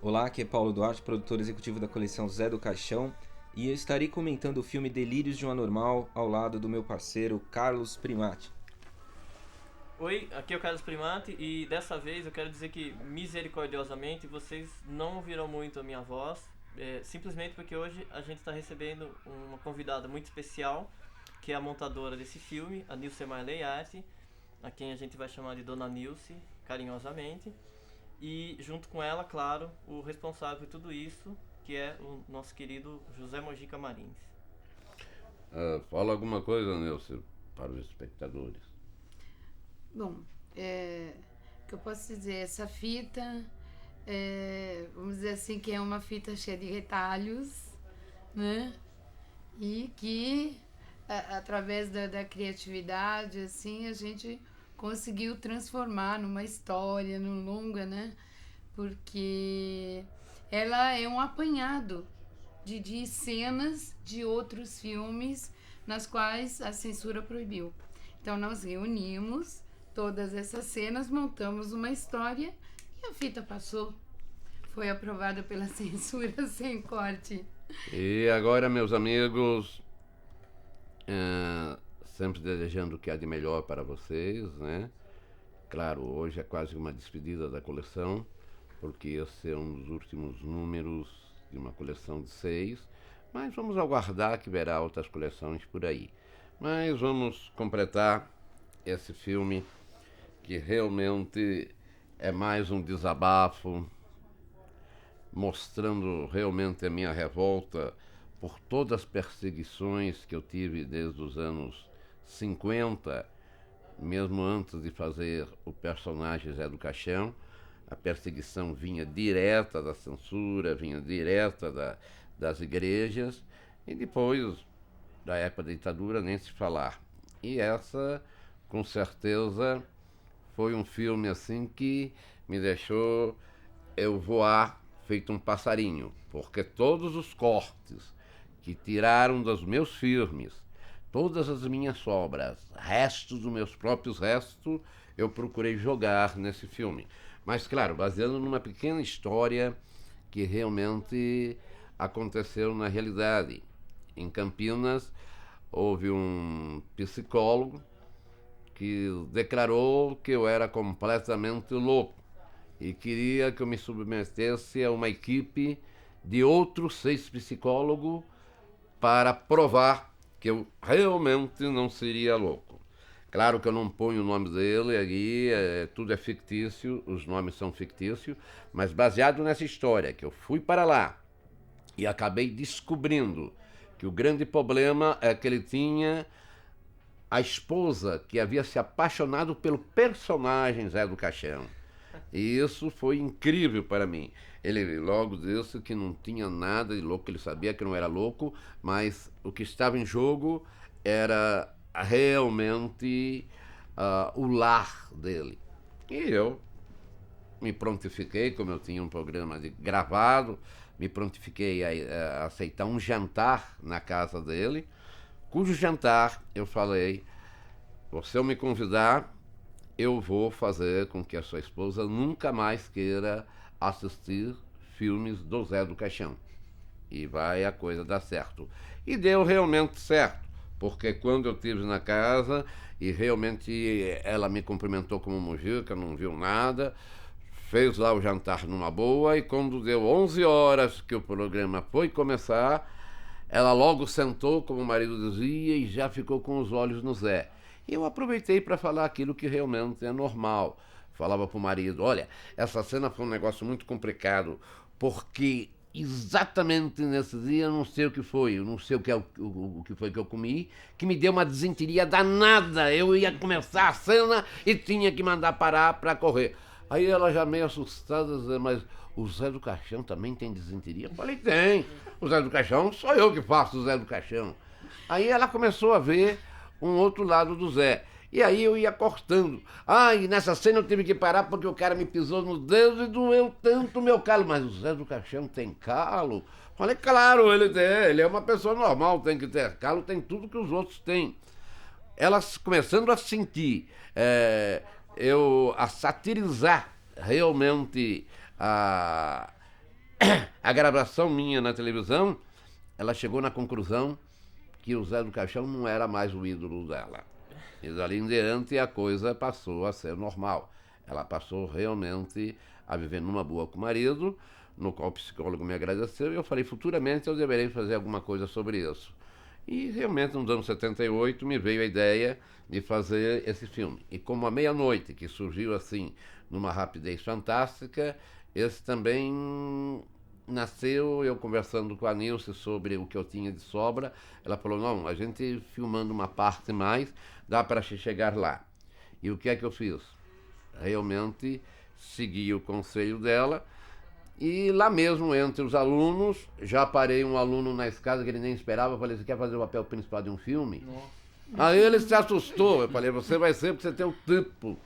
Olá, aqui é Paulo Duarte, produtor executivo da coleção Zé do Caixão, e eu estarei comentando o filme Delírios de um Anormal ao lado do meu parceiro Carlos Primati. Oi, aqui é o Carlos Primati e dessa vez eu quero dizer que misericordiosamente vocês não ouviram muito a minha voz, simplesmente porque hoje a gente está recebendo uma convidada muito especial, que é a montadora desse filme, a Nilce Marley Art, a quem a gente vai chamar de Dona Nilce, carinhosamente, e junto com ela, claro, o responsável por tudo isso, que é o nosso querido José Mojica Marins. Fala alguma coisa, Nilce, para os espectadores. Bom, o que eu posso dizer, essa fita, vamos dizer assim, que é uma fita cheia de retalhos, né? E que, através da criatividade, assim, a gente conseguiu transformar numa história, num longa, né? Porque ela é um apanhado de cenas de outros filmes nas quais a censura proibiu. Então nós reunimos todas essas cenas, montamos uma história e a fita passou. Foi aprovada pela censura sem corte. E agora, meus amigos, sempre desejando o que há de melhor para vocês, né? Claro, hoje é quase uma despedida da coleção, porque esse é um dos últimos números de uma coleção de 6, mas vamos aguardar que verá outras coleções por aí. Mas vamos completar esse filme que realmente é mais um desabafo, mostrando realmente a minha revolta por todas as perseguições que eu tive desde os anos 50, mesmo antes de fazer o personagem Zé do Caixão. A perseguição vinha direta da censura, vinha direta das igrejas, e depois da época da ditadura nem se falar. E essa, com certeza, foi um filme assim que me deixou eu voar feito um passarinho, porque todos os cortes que tiraram dos meus filmes, todas as minhas obras, restos dos meus próprios restos, eu procurei jogar nesse filme. Mas, claro, baseando numa pequena história que realmente aconteceu na realidade. Em Campinas, houve um psicólogo que declarou que eu era completamente louco e queria que eu me submetesse a uma equipe de outros 6 psicólogos para provar que eu realmente não seria louco. Claro que eu não ponho o nome dele ali, tudo é fictício, os nomes são fictícios, mas baseado nessa história, que eu fui para lá e acabei descobrindo que o grande problema é que ele tinha a esposa que havia se apaixonado pelo personagem Zé do Caixão. E isso foi incrível para mim. Ele logo disse que não tinha nada de louco, ele sabia que não era louco, mas o que estava em jogo era realmente o lar dele. E eu me prontifiquei, como eu tinha um programa gravado, me prontifiquei a aceitar um jantar na casa dele, cujo jantar eu falei: se eu me convidar, eu vou fazer com que a sua esposa nunca mais queira assistir filmes do Zé do Caixão. E vai a coisa dar certo. E deu realmente certo, porque quando eu estive na casa e realmente ela me cumprimentou como Mojica, não viu nada, fez lá o jantar numa boa, e quando deu 11 horas que o programa foi começar, ela logo sentou, como o marido dizia, e já ficou com os olhos no Zé. E eu aproveitei para falar aquilo que realmente é normal. Falava para o marido: olha, essa cena foi um negócio muito complicado, porque exatamente nesse dia, eu não sei o que foi, eu não sei o que foi que eu comi, que me deu uma desinteria danada. Eu ia começar a cena e tinha que mandar parar para correr. Aí ela já meio assustada, dizia: mas o Zé do Caixão também tem desinteria? Eu falei: tem. O Zé do Caixão sou eu que faço o Zé do Caixão. Aí ela começou a ver um outro lado do Zé. E aí eu ia cortando. E nessa cena eu tive que parar porque o cara me pisou no dedo e doeu tanto o meu calo. Mas o Zé do Caixão tem calo? Falei: claro, ele tem. Ele é uma pessoa normal, tem que ter calo, tem tudo que os outros têm. Elas começando a sentir, a satirizar realmente a gravação minha na televisão, ela chegou na conclusão que o Zé do Caixão não era mais o ídolo dela. E dali em diante a coisa passou a ser normal. Ela passou realmente a viver numa boa com o marido, no qual o psicólogo me agradeceu, e eu falei, futuramente eu deverei fazer alguma coisa sobre isso. E realmente, nos anos 78, me veio a ideia de fazer esse filme. E como A Meia-Noite, que surgiu assim, numa rapidez fantástica, esse também nasceu, eu conversando com a Nilce sobre o que eu tinha de sobra. Ela falou, não, a gente filmando uma parte mais, dá para chegar lá. E o que é que eu fiz? Realmente segui o conselho dela, e lá mesmo, entre os alunos, já parei um aluno na escada que ele nem esperava, eu falei, você quer fazer o papel principal de um filme? Nossa. Aí ele se assustou, eu falei, você vai ser, porque você tem o tipo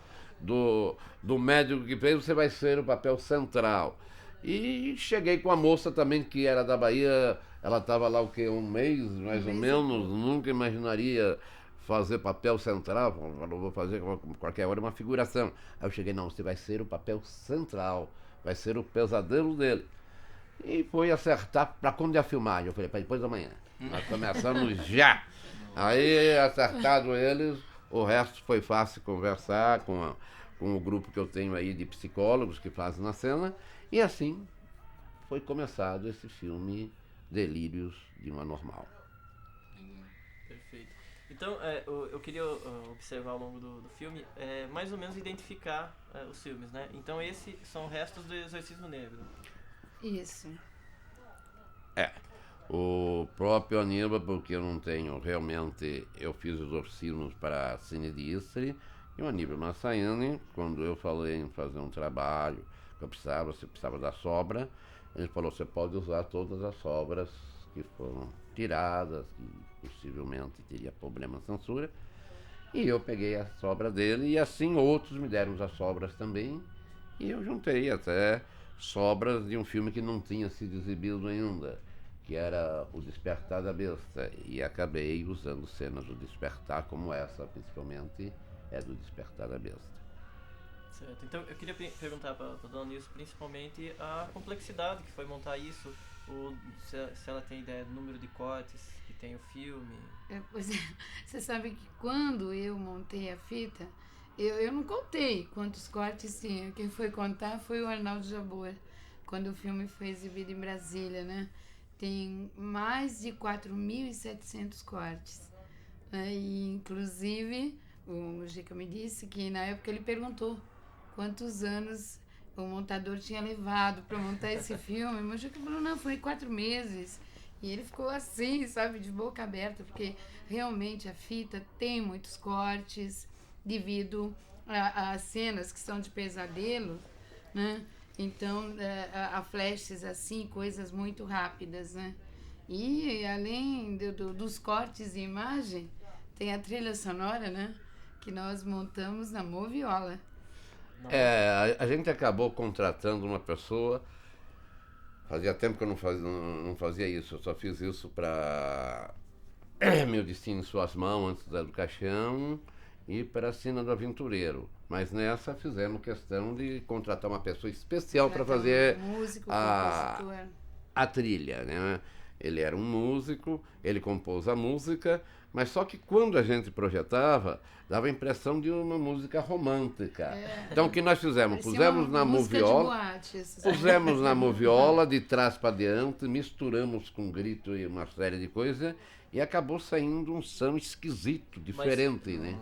do médico que fez, você vai ser o papel central. E cheguei com a moça também, que era da Bahia, ela estava lá o quê? Um mês, mais ou menos, nunca imaginaria fazer papel central, falou, vou fazer qualquer hora uma figuração. Aí eu cheguei, não, você vai ser o papel central, vai ser o pesadelo dele. E foi acertar para quando ia filmar. Eu falei, para depois da manhã. Nós começamos já. Aí, acertado eles, o resto foi fácil conversar com o grupo que eu tenho aí de psicólogos que fazem na cena. E assim foi começado esse filme Delírios de uma Anormal. Perfeito. Então, eu queria observar ao longo do filme, mais ou menos identificar os filmes, né? Então, esses são restos do Exorcismo Negro. Isso. O próprio Aníbal, porque eu não tenho realmente, eu fiz os exorcismos para a Cine de Istre, e o Aníbal Massaiani, quando eu falei em fazer um trabalho, você precisava da sobra, ele falou, você pode usar todas as sobras que foram tiradas, que possivelmente teria problema de censura, e eu peguei a sobra dele, e assim outros me deram as sobras também, e eu juntei até sobras de um filme que não tinha sido exibido ainda, que era O Despertar da Besta, e acabei usando cenas do Despertar, como essa, principalmente, é do Despertar da Besta. Certo. Então, eu queria perguntar para a dona Nilce, principalmente, a complexidade que foi montar isso, se ela tem ideia do número de cortes que tem o filme. Pois é, você sabe que quando eu montei a fita, eu não contei quantos cortes tinha. Quem foi contar foi o Arnaldo Jabor, quando o filme foi exibido em Brasília, né? Tem mais de 4.700 cortes. E, inclusive, o Mujica me disse que na época ele perguntou quantos anos o montador tinha levado para montar esse filme. O Mujica falou, não, foi 4 meses. E ele ficou assim, sabe, de boca aberta, porque realmente a fita tem muitos cortes devido a cenas que são de pesadelo, né? Então, a flashes assim, coisas muito rápidas, né? E além dos cortes de imagem, tem a trilha sonora, né? Que nós montamos na Moviola. A gente acabou contratando uma pessoa. Fazia tempo que eu não fazia isso. Eu só fiz isso para Meu Destino em Suas Mãos, antes da do Caixão, e para a Sina do Aventureiro. Mas nessa fizemos questão de contratar uma pessoa especial para fazer músico, a trilha, né? Ele era um músico, ele compôs a música, mas só que quando a gente projetava, dava a impressão de uma música romântica. Então o que nós fizemos? Pusemos na moviola, pusemos na moviola de trás para diante, misturamos com grito e uma série de coisas, e acabou saindo um som esquisito, diferente, né?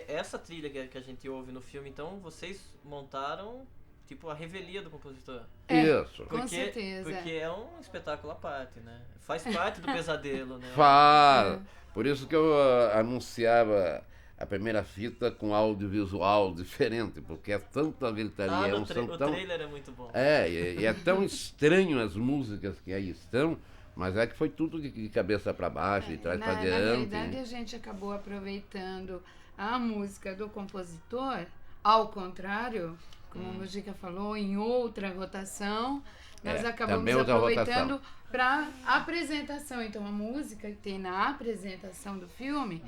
Essa trilha que a gente ouve no filme, então, vocês montaram tipo a revelia do compositor. Isso. Com certeza. Porque é um espetáculo à parte, né? Faz parte do pesadelo, né? Faz. Por isso que eu anunciava a primeira fita com audiovisual diferente, porque é tanta gritaria. O trailer é muito bom. E é tão estranho as músicas que aí estão, mas é que foi tudo de cabeça para baixo, de trás para diante. Na realidade, a gente acabou aproveitando a música do compositor, ao contrário, como a Mujica falou, em outra rotação, nós acabamos aproveitando para apresentação. Então, a música que tem na apresentação do filme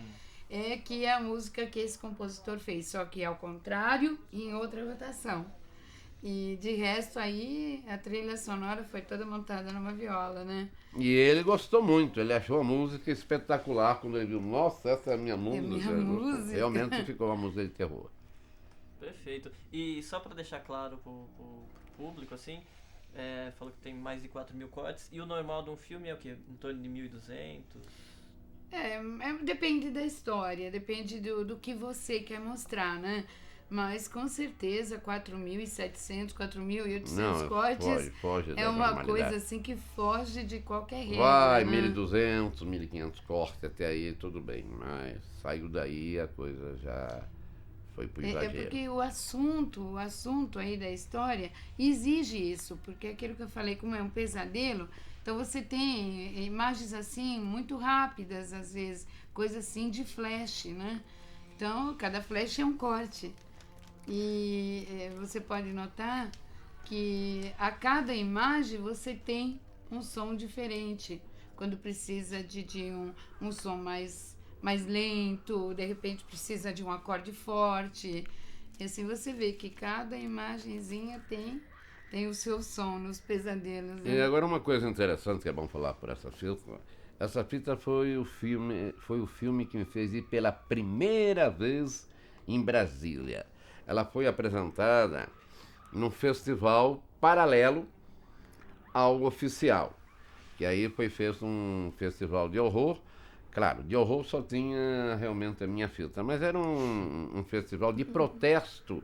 que é a música que esse compositor fez, só que ao contrário e em outra rotação. E de resto aí, a trilha sonora foi toda montada numa viola, né? E ele gostou muito, ele achou a música espetacular quando ele viu, nossa, essa é a minha música. minha música. Realmente ficou uma música de terror. Perfeito. E só pra deixar claro pro público, assim, falou que tem mais de 4.000 cortes, e o normal de um filme é o quê? Em torno de 1.200? Depende da história, depende do que você quer mostrar, né? Mas com certeza 4.700, 4.800 cortes foge é da uma normalidade. coisa assim que foge de qualquer regra, Vai, né? 1.200, 1.500 cortes, até aí tudo bem, mas saiu daí a coisa já foi pro exagero. Porque o assunto aí da história exige isso, porque aquilo que eu falei, como é um pesadelo, então você tem imagens assim muito rápidas, às vezes, coisas assim de flash, né? Então, cada flash é um corte. E você pode notar que a cada imagem você tem um som diferente. Quando precisa de um som mais lento, de repente precisa de um acorde forte. E assim você vê que cada imagenzinha tem o seu som nos pesadelos. Né? E agora uma coisa interessante que é bom falar por essa fita. Essa fita foi o filme que me fez ir pela primeira vez em Brasília. Ela foi apresentada num festival paralelo ao oficial, que aí foi feito um festival de horror. Claro, de horror só tinha realmente a minha fita, mas era um festival de protesto.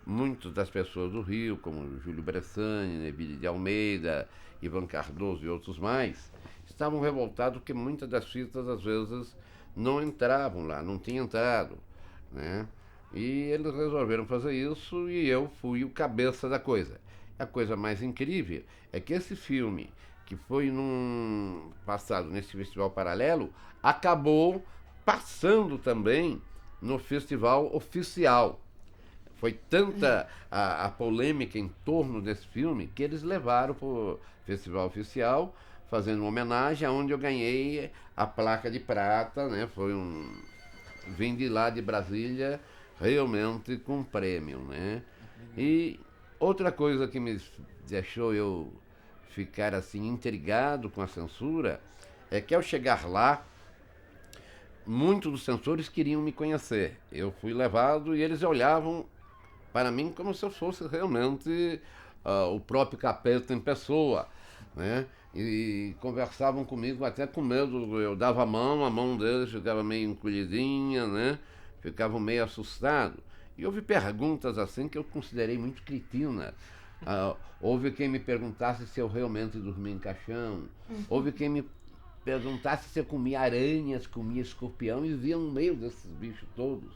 Muitas das pessoas do Rio, como Júlio Bressani, Neville de Almeida, Ivan Cardoso e outros mais, estavam revoltados porque muitas das fitas às vezes não entravam lá, não tinham entrado, né? E eles resolveram fazer isso e eu fui o cabeça da coisa. A coisa mais incrível é que esse filme, que foi passado nesse festival paralelo, acabou passando também no festival oficial. Foi tanta a polêmica em torno desse filme que eles levaram para o festival oficial, fazendo uma homenagem, onde eu ganhei a placa de prata, né? Vim de lá de Brasília realmente com prêmio, né? E outra coisa que me deixou eu ficar assim intrigado com a censura é que ao chegar lá, muitos dos censores queriam me conhecer. Eu fui levado e eles olhavam para mim como se eu fosse realmente o próprio capeta em pessoa, né? E conversavam comigo até com medo. Eu dava a mão deles ficava meio encolhidinha, né? Ficavam meio assustados. E houve perguntas assim que eu considerei muito cretinas. Houve quem me perguntasse se eu realmente dormia em caixão. Houve quem me perguntasse se eu comia aranhas, comia escorpião e via no meio desses bichos todos.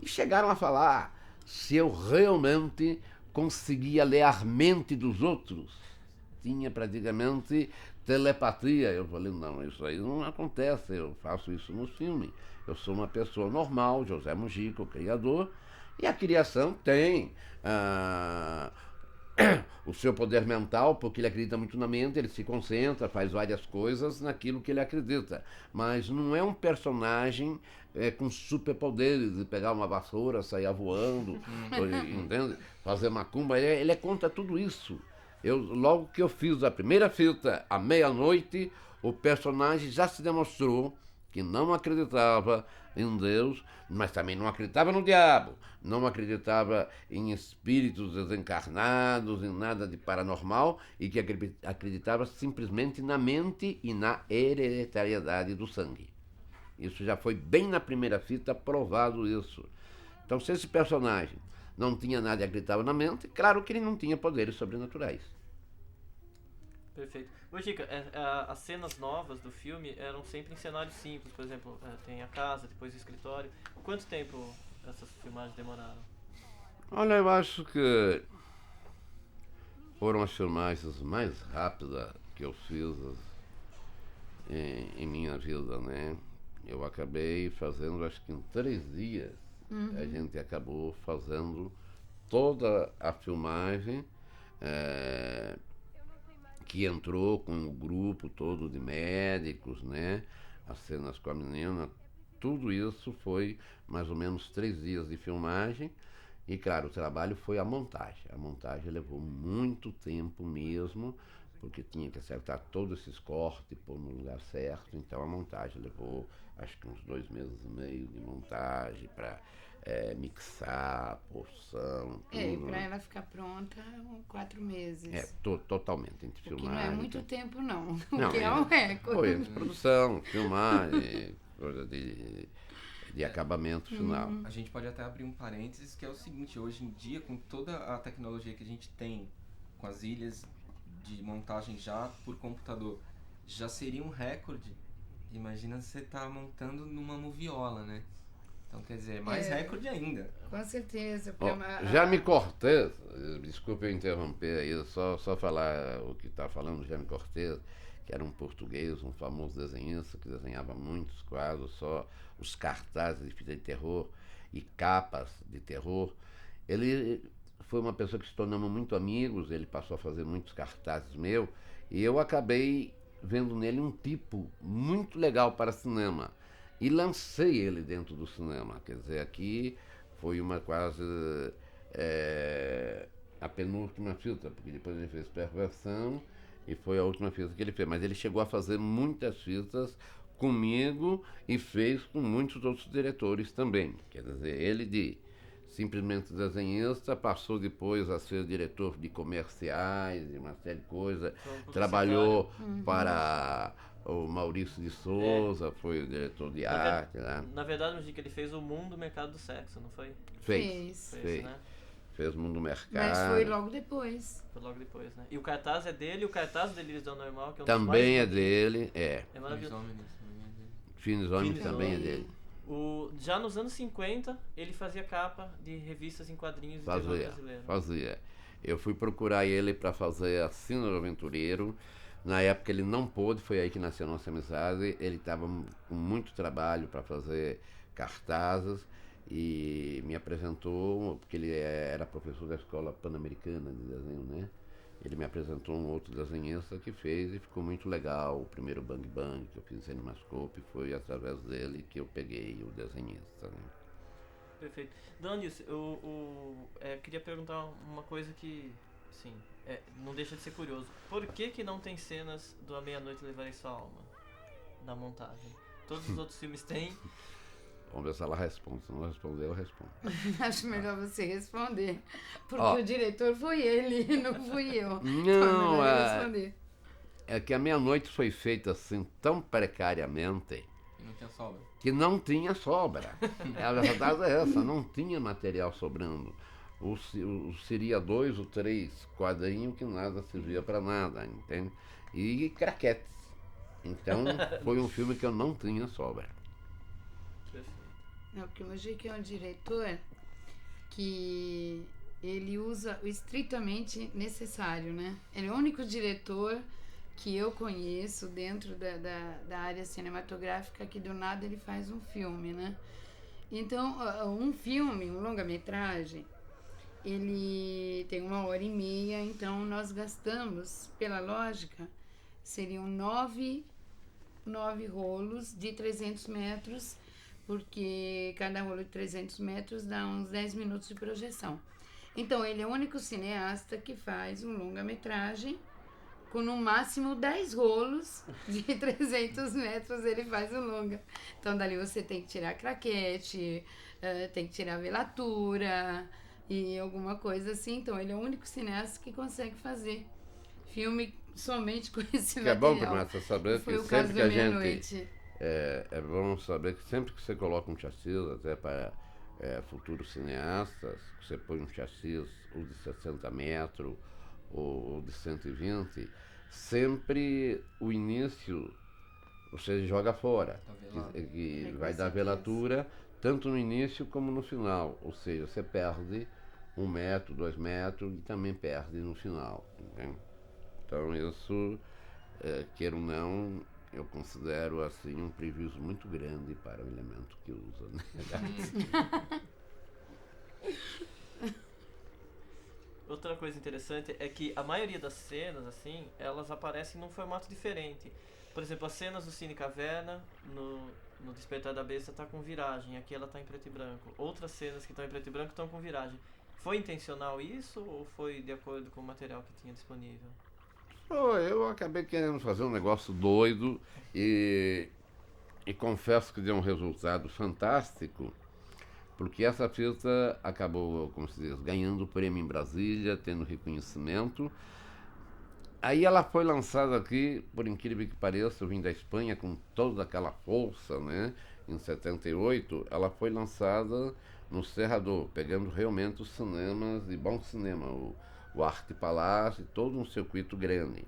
E chegaram a falar se eu realmente conseguia ler a mente dos outros. Tinha praticamente telepatia. Eu falei, não, isso aí não acontece, eu faço isso no filme. Eu sou uma pessoa normal, José Mujica, o criador, e a criação tem o seu poder mental, porque ele acredita muito na mente, ele se concentra, faz várias coisas naquilo que ele acredita. Mas não é um personagem com superpoderes, de pegar uma vassoura, sair voando, entende? Fazer macumba, ele é contra tudo isso. Logo que eu fiz a primeira fita, à meia-noite, o personagem já se demonstrou que não acreditava em Deus, mas também não acreditava no diabo, não acreditava em espíritos desencarnados, em nada de paranormal, e que acreditava simplesmente na mente e na hereditariedade do sangue. Isso já foi bem na primeira fita provado isso. Então, se esse personagem não tinha nada e acreditava na mente, claro que ele não tinha poderes sobrenaturais. Perfeito. Ô, Gica, as cenas novas do filme eram sempre em cenários simples, por exemplo, tem a casa, depois o escritório. Quanto tempo essas filmagens demoraram? Olha, eu acho que foram as filmagens mais rápidas que eu fiz em minha vida, né? Eu acabei fazendo, acho que em 3 dias, a gente acabou fazendo toda a filmagem que entrou com o grupo todo de médicos, né? As cenas com a menina, tudo isso foi mais ou menos 3 dias de filmagem E, claro, o trabalho foi a montagem. A montagem levou muito tempo mesmo, porque tinha que acertar todos esses cortes, pôr no lugar certo. Então, a montagem levou, acho que uns 2 meses e meio de montagem para mixar, porção, tudo. E para ela ficar pronta, 4 meses. Totalmente. Entre Que filmar, não é muito tempo, não. Não, Que é um recorde. Foi entre produção, filmagem, coisa de acabamento final. A gente pode até abrir um parênteses, que é o seguinte: hoje em dia, com toda a tecnologia que a gente tem, com as ilhas de montagem já por computador, já seria um recorde. Imagina você tá montando numa moviola, né? Então, quer dizer, mais recorde ainda. Com certeza. Jaime Cortez, desculpe eu interromper aí, só falar o que está falando, Jaime Cortez, que era um português, um famoso desenhista, que desenhava muitos quadros, só os cartazes de fita de terror e capas de terror. Ele foi uma pessoa que se tornamos muito amigos, ele passou a fazer muitos cartazes meus, e eu acabei vendo nele um tipo muito legal para cinema. E lancei ele dentro do cinema. Quer dizer, aqui foi uma quase a penúltima fita, porque depois ele fez Perversão e foi a última fita que ele fez. Mas ele chegou a fazer muitas fitas comigo e fez com muitos outros diretores também. Quer dizer, ele de simplesmente desenhista passou depois a ser diretor de comerciais, de uma série de coisas. Trabalhou para o Maurício de Souza, foi o diretor de arte lá. Na verdade, que ele fez o Mundo Mercado do Sexo, não foi? Fez. Né? Fez Mundo Mercado. Mas foi logo depois. Foi logo depois, né? E o cartaz é dele, o cartaz do Delírios do Anormal, que é um também dos mais dele, É maravilhoso. Finos Homens também é dele. Já nos anos 50, ele fazia capa de revistas em quadrinhos de terror brasileiro. Fazia. Eu fui procurar ele para fazer a Sina do Aventureiro. Na época ele não pôde, foi aí que nasceu a nossa amizade. Ele estava com muito trabalho para fazer cartazes e me apresentou, porque ele era professor da Escola Pan-Americana de Desenho, né? Ele me apresentou um outro desenhista que fez e ficou muito legal. O primeiro Bang Bang que eu fiz em Cinemascope foi através dele que eu peguei o desenhista, né? Perfeito. Dona Nilce, queria perguntar uma coisa que, sim, não deixa de ser curioso. Por que não tem cenas do A Meia-Noite Levarei Sua Alma na montagem? Todos os outros filmes têm. Vamos ver se ela responde. Se não responder, eu respondo. Acho melhor você responder. Porque o diretor foi ele, não fui eu. Não, responder. É que A Meia-Noite foi feita assim tão precariamente Não tinha sobra. que não tinha sobra. A verdade é essa, não tinha material sobrando. Seria 2 ou 3 quadrinhos que nada servia para nada, entende? E craquetes. Então foi um filme que eu não tinha sobra. Não, porque o Mojica é um diretor que ele usa o estritamente necessário, né? Ele é o único diretor que eu conheço dentro da área cinematográfica que do nada ele faz um filme, né? Então, um filme, um longa-metragem, ele tem 1h30, então nós gastamos, pela lógica, seriam 9 rolos de 300 metros, porque cada rolo de 300 metros dá uns 10 minutos de projeção. Então, ele é o único cineasta que faz um longa-metragem com no máximo 10 rolos de 300 metros, ele faz um longa. Então, dali você tem que tirar craquete, tem que tirar velatura e alguma coisa assim. Então, ele é o único cineasta que consegue fazer filme somente com esse material. É bom para nós saber que sempre que a gente... É bom saber que sempre que você coloca um chassi, até para futuros cineastas, você põe um chassi ou de 60 metros ou de 120, sempre o início você joga fora, que vai dar velatura tanto no início como no final, ou seja, você perde 1 metro, 2 metros e também perde no final, entende? Então isso, queira ou não, eu considero assim um prejuízo muito grande para o elemento que usa, né? Outra coisa interessante é que a maioria das cenas, assim, elas aparecem num formato diferente. Por exemplo, as cenas do Cine Caverna, no Despertar da Besta tá com viragem, aqui ela tá em preto e branco. Outras cenas que estão em preto e branco estão com viragem. Foi intencional isso ou foi de acordo com o material que tinha disponível? Eu acabei querendo fazer um negócio doido e confesso que deu um resultado fantástico, porque essa fita acabou, como se diz, ganhando o prêmio em Brasília, tendo reconhecimento. Aí ela foi lançada aqui, por incrível que pareça, eu vim da Espanha com toda aquela força, né? Em 78, ela foi lançada no Serrador, pegando realmente os cinemas, e bom cinema, o Arte Palácio, todo um circuito grande.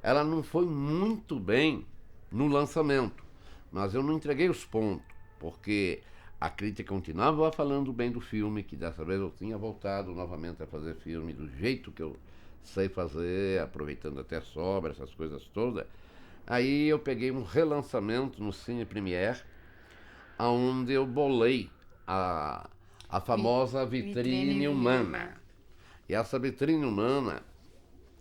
Ela não foi muito bem no lançamento, mas eu não entreguei os pontos, porque a crítica continuava falando bem do filme, que dessa vez eu tinha voltado novamente a fazer filme do jeito que eu sei fazer, aproveitando até sobra, essas coisas todas. Aí eu peguei um relançamento no Cine Premiere, onde eu bolei a famosa vitrine humana. E essa vitrine humana,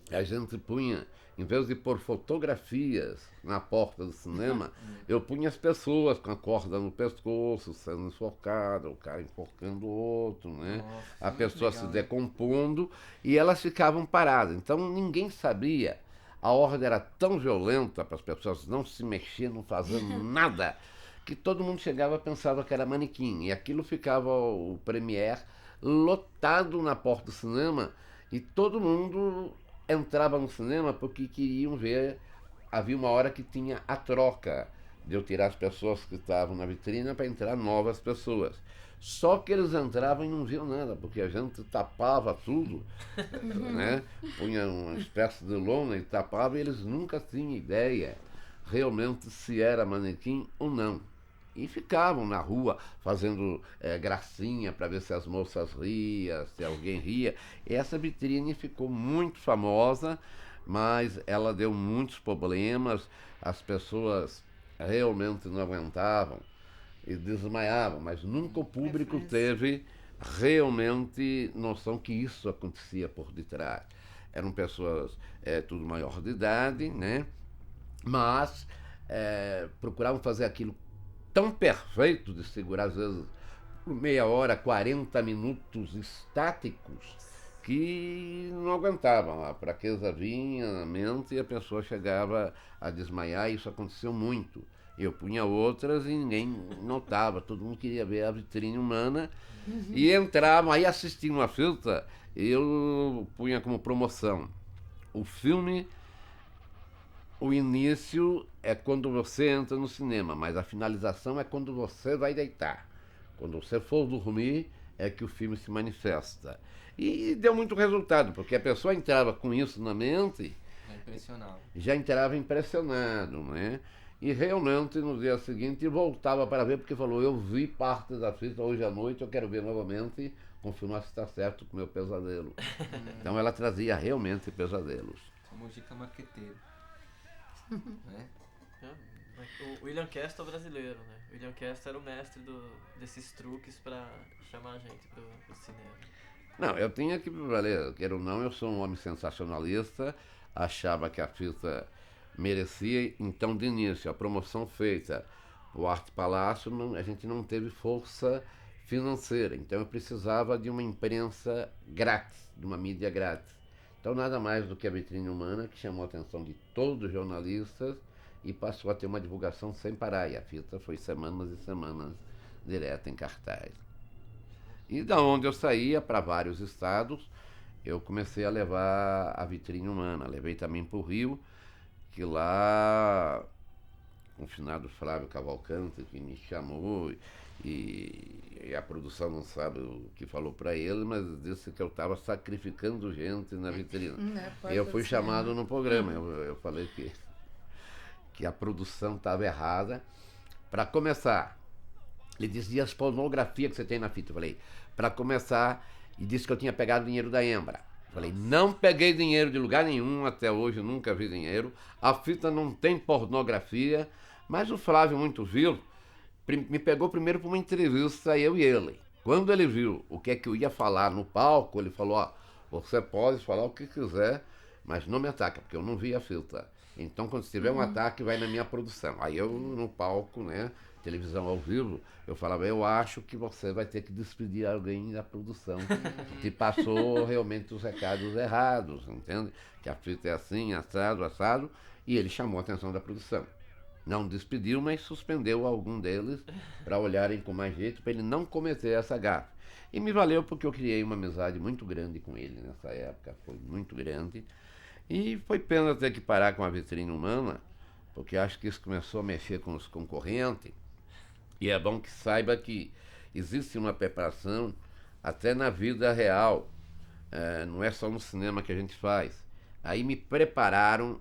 a gente punha, em vez de pôr fotografias na porta do cinema, eu punha as pessoas com a corda no pescoço, sendo enforcada, o cara enforcando o outro, né? Nossa, A pessoa legal, se decompondo e elas ficavam paradas. Então ninguém sabia. A ordem era tão violenta para as pessoas não se mexer, não fazer nada, que todo mundo chegava e pensava que era manequim. E aquilo ficava o premiere lotado na porta do cinema e todo mundo entrava no cinema porque queriam ver. Havia uma hora que tinha a troca de eu tirar as pessoas que estavam na vitrine para entrar novas pessoas. Só que eles entravam e não viam nada, porque a gente tapava tudo, né? Punha uma espécie de lona e tapava, e eles nunca tinham ideia realmente se era manequim ou não. E ficavam na rua fazendo gracinha para ver se as moças riam, se alguém ria. E essa vitrine ficou muito famosa, mas ela deu muitos problemas, as pessoas realmente não aguentavam e desmaiavam, mas nunca o público teve realmente noção que isso acontecia por detrás. Eram pessoas tudo maior de idade, né? Mas procuravam fazer aquilo tão perfeito de segurar, às vezes, por meia hora, 40 minutos estáticos, que não aguentavam. A fraqueza vinha na mente e a pessoa chegava a desmaiar, e isso aconteceu muito. Eu punha outras e ninguém notava, todo mundo queria ver a vitrine humana, e entravam, aí assistiam uma fita, eu punha como promoção. O filme, o início é quando você entra no cinema, mas a finalização é quando você vai deitar. Quando você for dormir, é que o filme se manifesta. E deu muito resultado, porque a pessoa entrava com isso na mente, já entrava impressionado, né? E realmente no dia seguinte voltava para ver, porque falou, eu vi parte da fita hoje à noite, eu quero ver novamente, confirmar se está certo com o meu pesadelo. Então ela trazia realmente pesadelos. Mojica marqueteiro. Né? O William Castle é brasileiro, né? O William Castle era o mestre desses truques para chamar a gente pro cinema. Não, eu tinha que valer, queira ou não, eu sou um homem sensacionalista, achava que a fita merecia, então de início, a promoção feita, o Arte Palácio, a gente não teve força financeira, então eu precisava de uma imprensa grátis, de uma mídia grátis. Então nada mais do que a vitrine humana, que chamou a atenção de todos os jornalistas e passou a ter uma divulgação sem parar, e a fita foi semanas e semanas direto em cartaz. E da onde eu saía para vários estados, eu comecei a levar a vitrine humana, levei também para o Rio, que lá, o finado Flávio Cavalcante, que me chamou, e a produção não sabe o que falou para ele, mas disse que eu estava sacrificando gente na vitrine. Eu fui chamado no programa, eu falei que a produção estava errada. Para começar, ele dizia as pornografias que você tem na fita. Eu falei, para começar, e disse que eu tinha pegado dinheiro da Embra. Falei, não peguei dinheiro de lugar nenhum, até hoje nunca vi dinheiro. A fita não tem pornografia, mas o Flávio, muito vil, me pegou primeiro para uma entrevista, eu e ele. Quando ele viu o que é que eu ia falar no palco, ele falou, ó, você pode falar o que quiser, mas não me ataca, porque eu não vi a fita. Então, quando tiver um ataque, vai na minha produção. Aí eu, no palco, né, televisão ao vivo, eu falava, eu acho que você vai ter que despedir alguém da produção, que passou realmente os recados errados, entende? Que a fita é assim, assado, assado, e ele chamou a atenção da produção. Não despediu, mas suspendeu algum deles para olharem com mais jeito, para ele não cometer essa gafe. E me valeu porque eu criei uma amizade muito grande com ele nessa época, foi muito grande. E foi pena ter que parar com a vitrine humana, porque acho que isso começou a mexer com os concorrentes. E é bom que saiba que existe uma preparação até na vida real, não é só no cinema que a gente faz. Aí me prepararam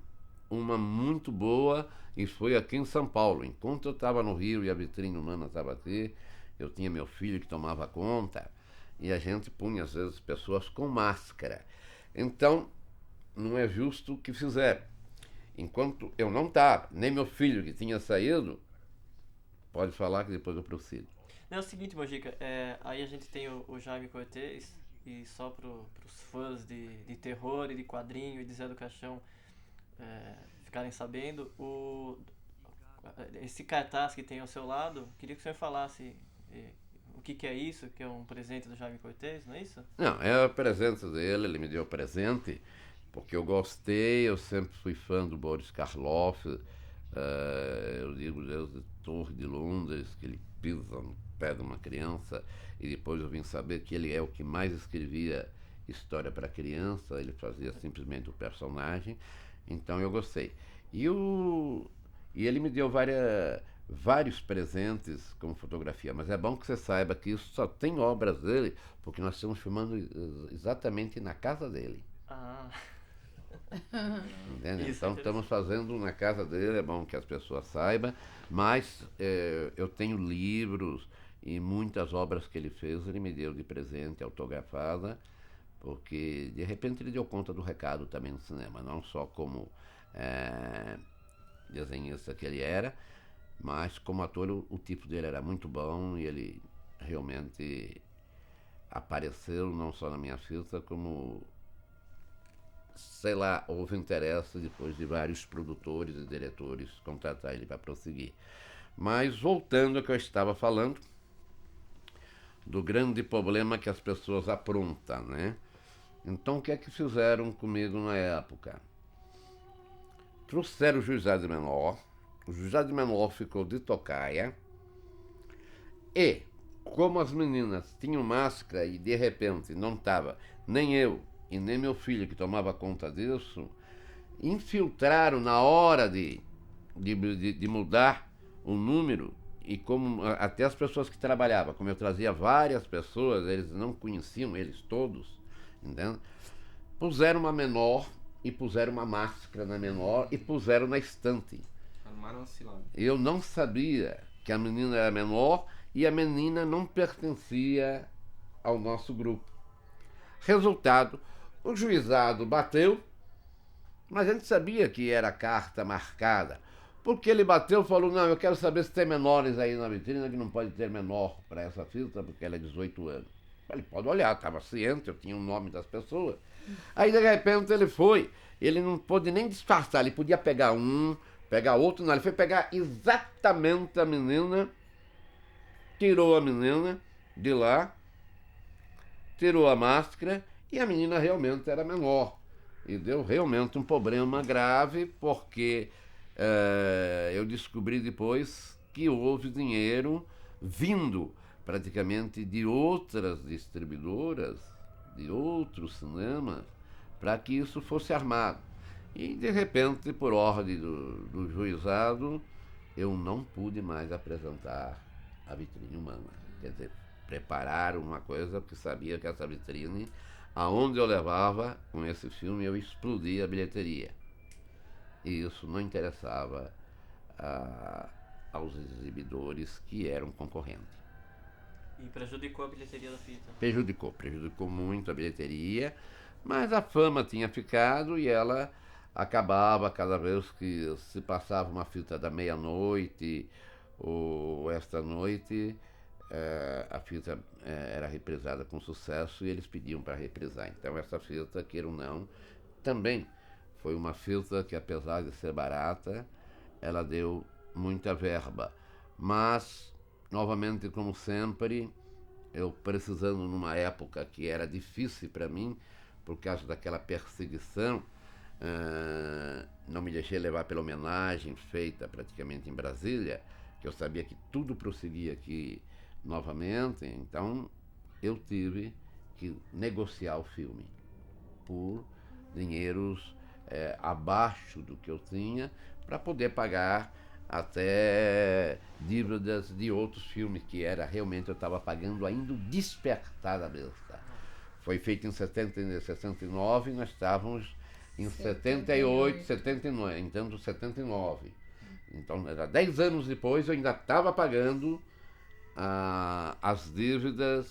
uma muito boa e foi aqui em São Paulo. Enquanto eu estava no Rio e a vitrine humana estava aqui, eu tinha meu filho que tomava conta e a gente punha às vezes pessoas com máscara. Então, não é justo o que fizeram. Enquanto eu não estava, nem meu filho que tinha saído, pode falar que depois eu prossigo. Não, é o seguinte, Mojica, aí a gente tem o Jaime Cortez, e só pros fãs de terror e de quadrinho e de Zé do Caixão ficarem sabendo, esse cartaz que tem ao seu lado, queria que o senhor falasse o que é isso, que é um presente do Jaime Cortez, não é isso? Não, é o presente dele, ele me deu o presente, porque eu gostei, eu sempre fui fã do Boris Karloff, eu digo desde Torre de Londres, que ele pisa no pé de uma criança, e depois eu vim saber que ele é o que mais escrevia história para criança, ele fazia simplesmente o personagem, então eu gostei. E ele me deu vários presentes com fotografia, mas é bom que você saiba que isso só tem obras dele, porque nós estamos filmando exatamente na casa dele. Ah. Entende? Então estamos fazendo na casa dele, é bom que as pessoas saibam, mas eu tenho livros e muitas obras que ele fez, ele me deu de presente, autografada, porque de repente ele deu conta do recado também no cinema, não só como desenhista que ele era, mas como ator o tipo dele era muito bom e ele realmente apareceu não só na minha fita, como, sei lá, houve interesse depois de vários produtores e diretores contratar ele para prosseguir. Mas voltando ao que eu estava falando, do grande problema que as pessoas aprontam, né? Então o que é que fizeram comigo na época? Trouxeram o juizado menor, o juizado menor ficou de tocaia, e como as meninas tinham máscara e de repente não estava nem eu e nem meu filho que tomava conta disso, infiltraram na hora de mudar o número, e como até as pessoas que trabalhavam, como eu trazia várias pessoas, eles não conheciam, eles todos, entende? Puseram uma menor e puseram uma máscara na menor e puseram na estante. Armaram a cilada. Eu não sabia que a menina era menor e a menina não pertencia ao nosso grupo. Resultado, o juizado bateu, mas a gente sabia que era carta marcada, porque ele bateu e falou, não, eu quero saber se tem menores aí na vitrine, que não pode ter menor para essa fita, porque ela é 18 anos. Ele pode olhar, estava ciente, eu tinha o nome das pessoas. Aí de repente ele não pôde nem disfarçar, ele podia pegar um, pegar outro, não, ele foi pegar exatamente a menina, tirou a menina de lá, tirou a máscara e a menina realmente era menor. E deu realmente um problema grave, porque eu descobri depois que houve dinheiro vindo praticamente de outras distribuidoras, de outros cinemas, para que isso fosse armado. E de repente, por ordem do juizado, eu não pude mais apresentar a vitrine humana. Quer dizer, prepararam uma coisa, porque sabia que essa vitrine, aonde eu levava com esse filme, eu explodia a bilheteria. E isso não interessava aos exibidores que eram concorrentes. E prejudicou a bilheteria da fita? Prejudicou muito a bilheteria, mas a fama tinha ficado e ela acabava cada vez que se passava uma fita da meia-noite ou esta noite, a fita era reprisada com sucesso e eles pediam para reprisar. Então essa fita, queira ou não, também foi uma fita que, apesar de ser barata, ela deu muita verba. Mas, novamente, como sempre, eu precisando numa época que era difícil para mim, por causa daquela perseguição, não me deixei levar pela homenagem feita praticamente em Brasília, que eu sabia que tudo prosseguia aqui novamente, então eu tive que negociar o filme por dinheiros abaixo do que eu tinha para poder pagar até dívidas de outros filmes que era realmente eu estava pagando ainda o Despertar da Besta. Foi feito em 69, nós estávamos em 78, 79, então 79. Então, era 10 anos depois, eu ainda estava pagando as dívidas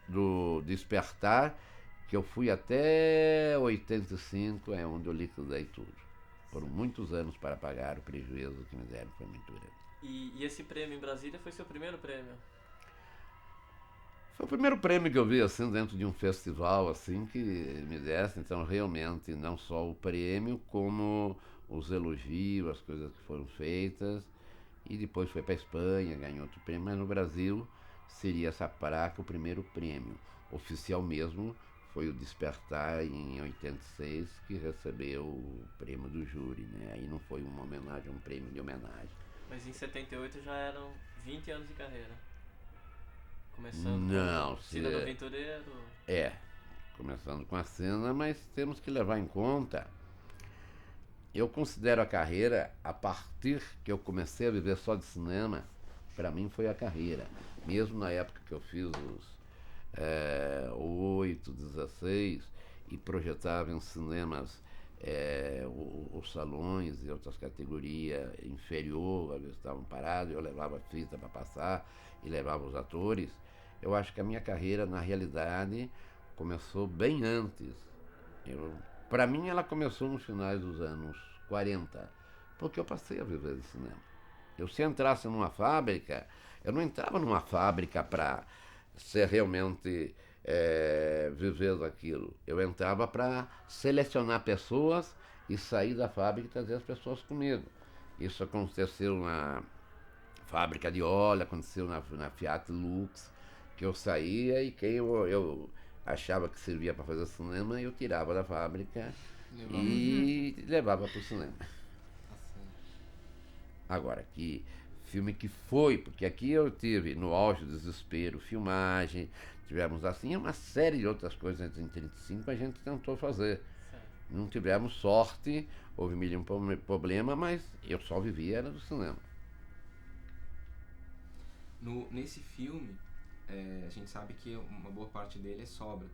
do Despertar, que eu fui até 85, é onde eu liquidei tudo. Foram muitos anos para pagar o prejuízo que me deram, foi muito grande. E esse prêmio em Brasília foi seu primeiro prêmio? Foi o primeiro prêmio que eu vi assim dentro de um festival assim que me desse, então realmente não só o prêmio, como os elogios, as coisas que foram feitas. E depois foi para a Espanha, ganhou outro prêmio, mas no Brasil seria essa placa o primeiro prêmio. Oficial mesmo foi o Despertar em 86, que recebeu o prêmio do júri, né? Aí não foi uma homenagem, um prêmio de homenagem. Mas em 78 já eram 20 anos de carreira. Começando não, com Cena do Aventureiro. Começando com a cena, mas temos que levar em conta. Eu considero a carreira, a partir que eu comecei a viver só de cinema, para mim foi a carreira. Mesmo na época que eu fiz os 8, 16 e projetava em cinemas os salões e outras categorias inferior, eles estavam parados, eu levava a fita para passar e levava os atores. Eu acho que a minha carreira, na realidade, começou bem antes. Para mim, ela começou nos finais dos anos 40, porque eu passei a viver de cinema. Se entrasse numa fábrica, eu não entrava numa fábrica para ser realmente viver daquilo. Eu entrava para selecionar pessoas e sair da fábrica e trazer as pessoas comigo. Isso aconteceu na fábrica de óleo, aconteceu na Fiat Lux, que eu saía e quem eu achava que servia para fazer cinema, eu tirava da fábrica e levava para o cinema. Agora, que filme que foi, porque aqui eu tive no auge do desespero, filmagem, tivemos assim uma série de outras coisas em 35 a gente tentou fazer. Não tivemos sorte, houve mil e um problema, mas eu só vivia era do cinema. Nesse filme, a gente sabe que uma boa parte dele é sobra.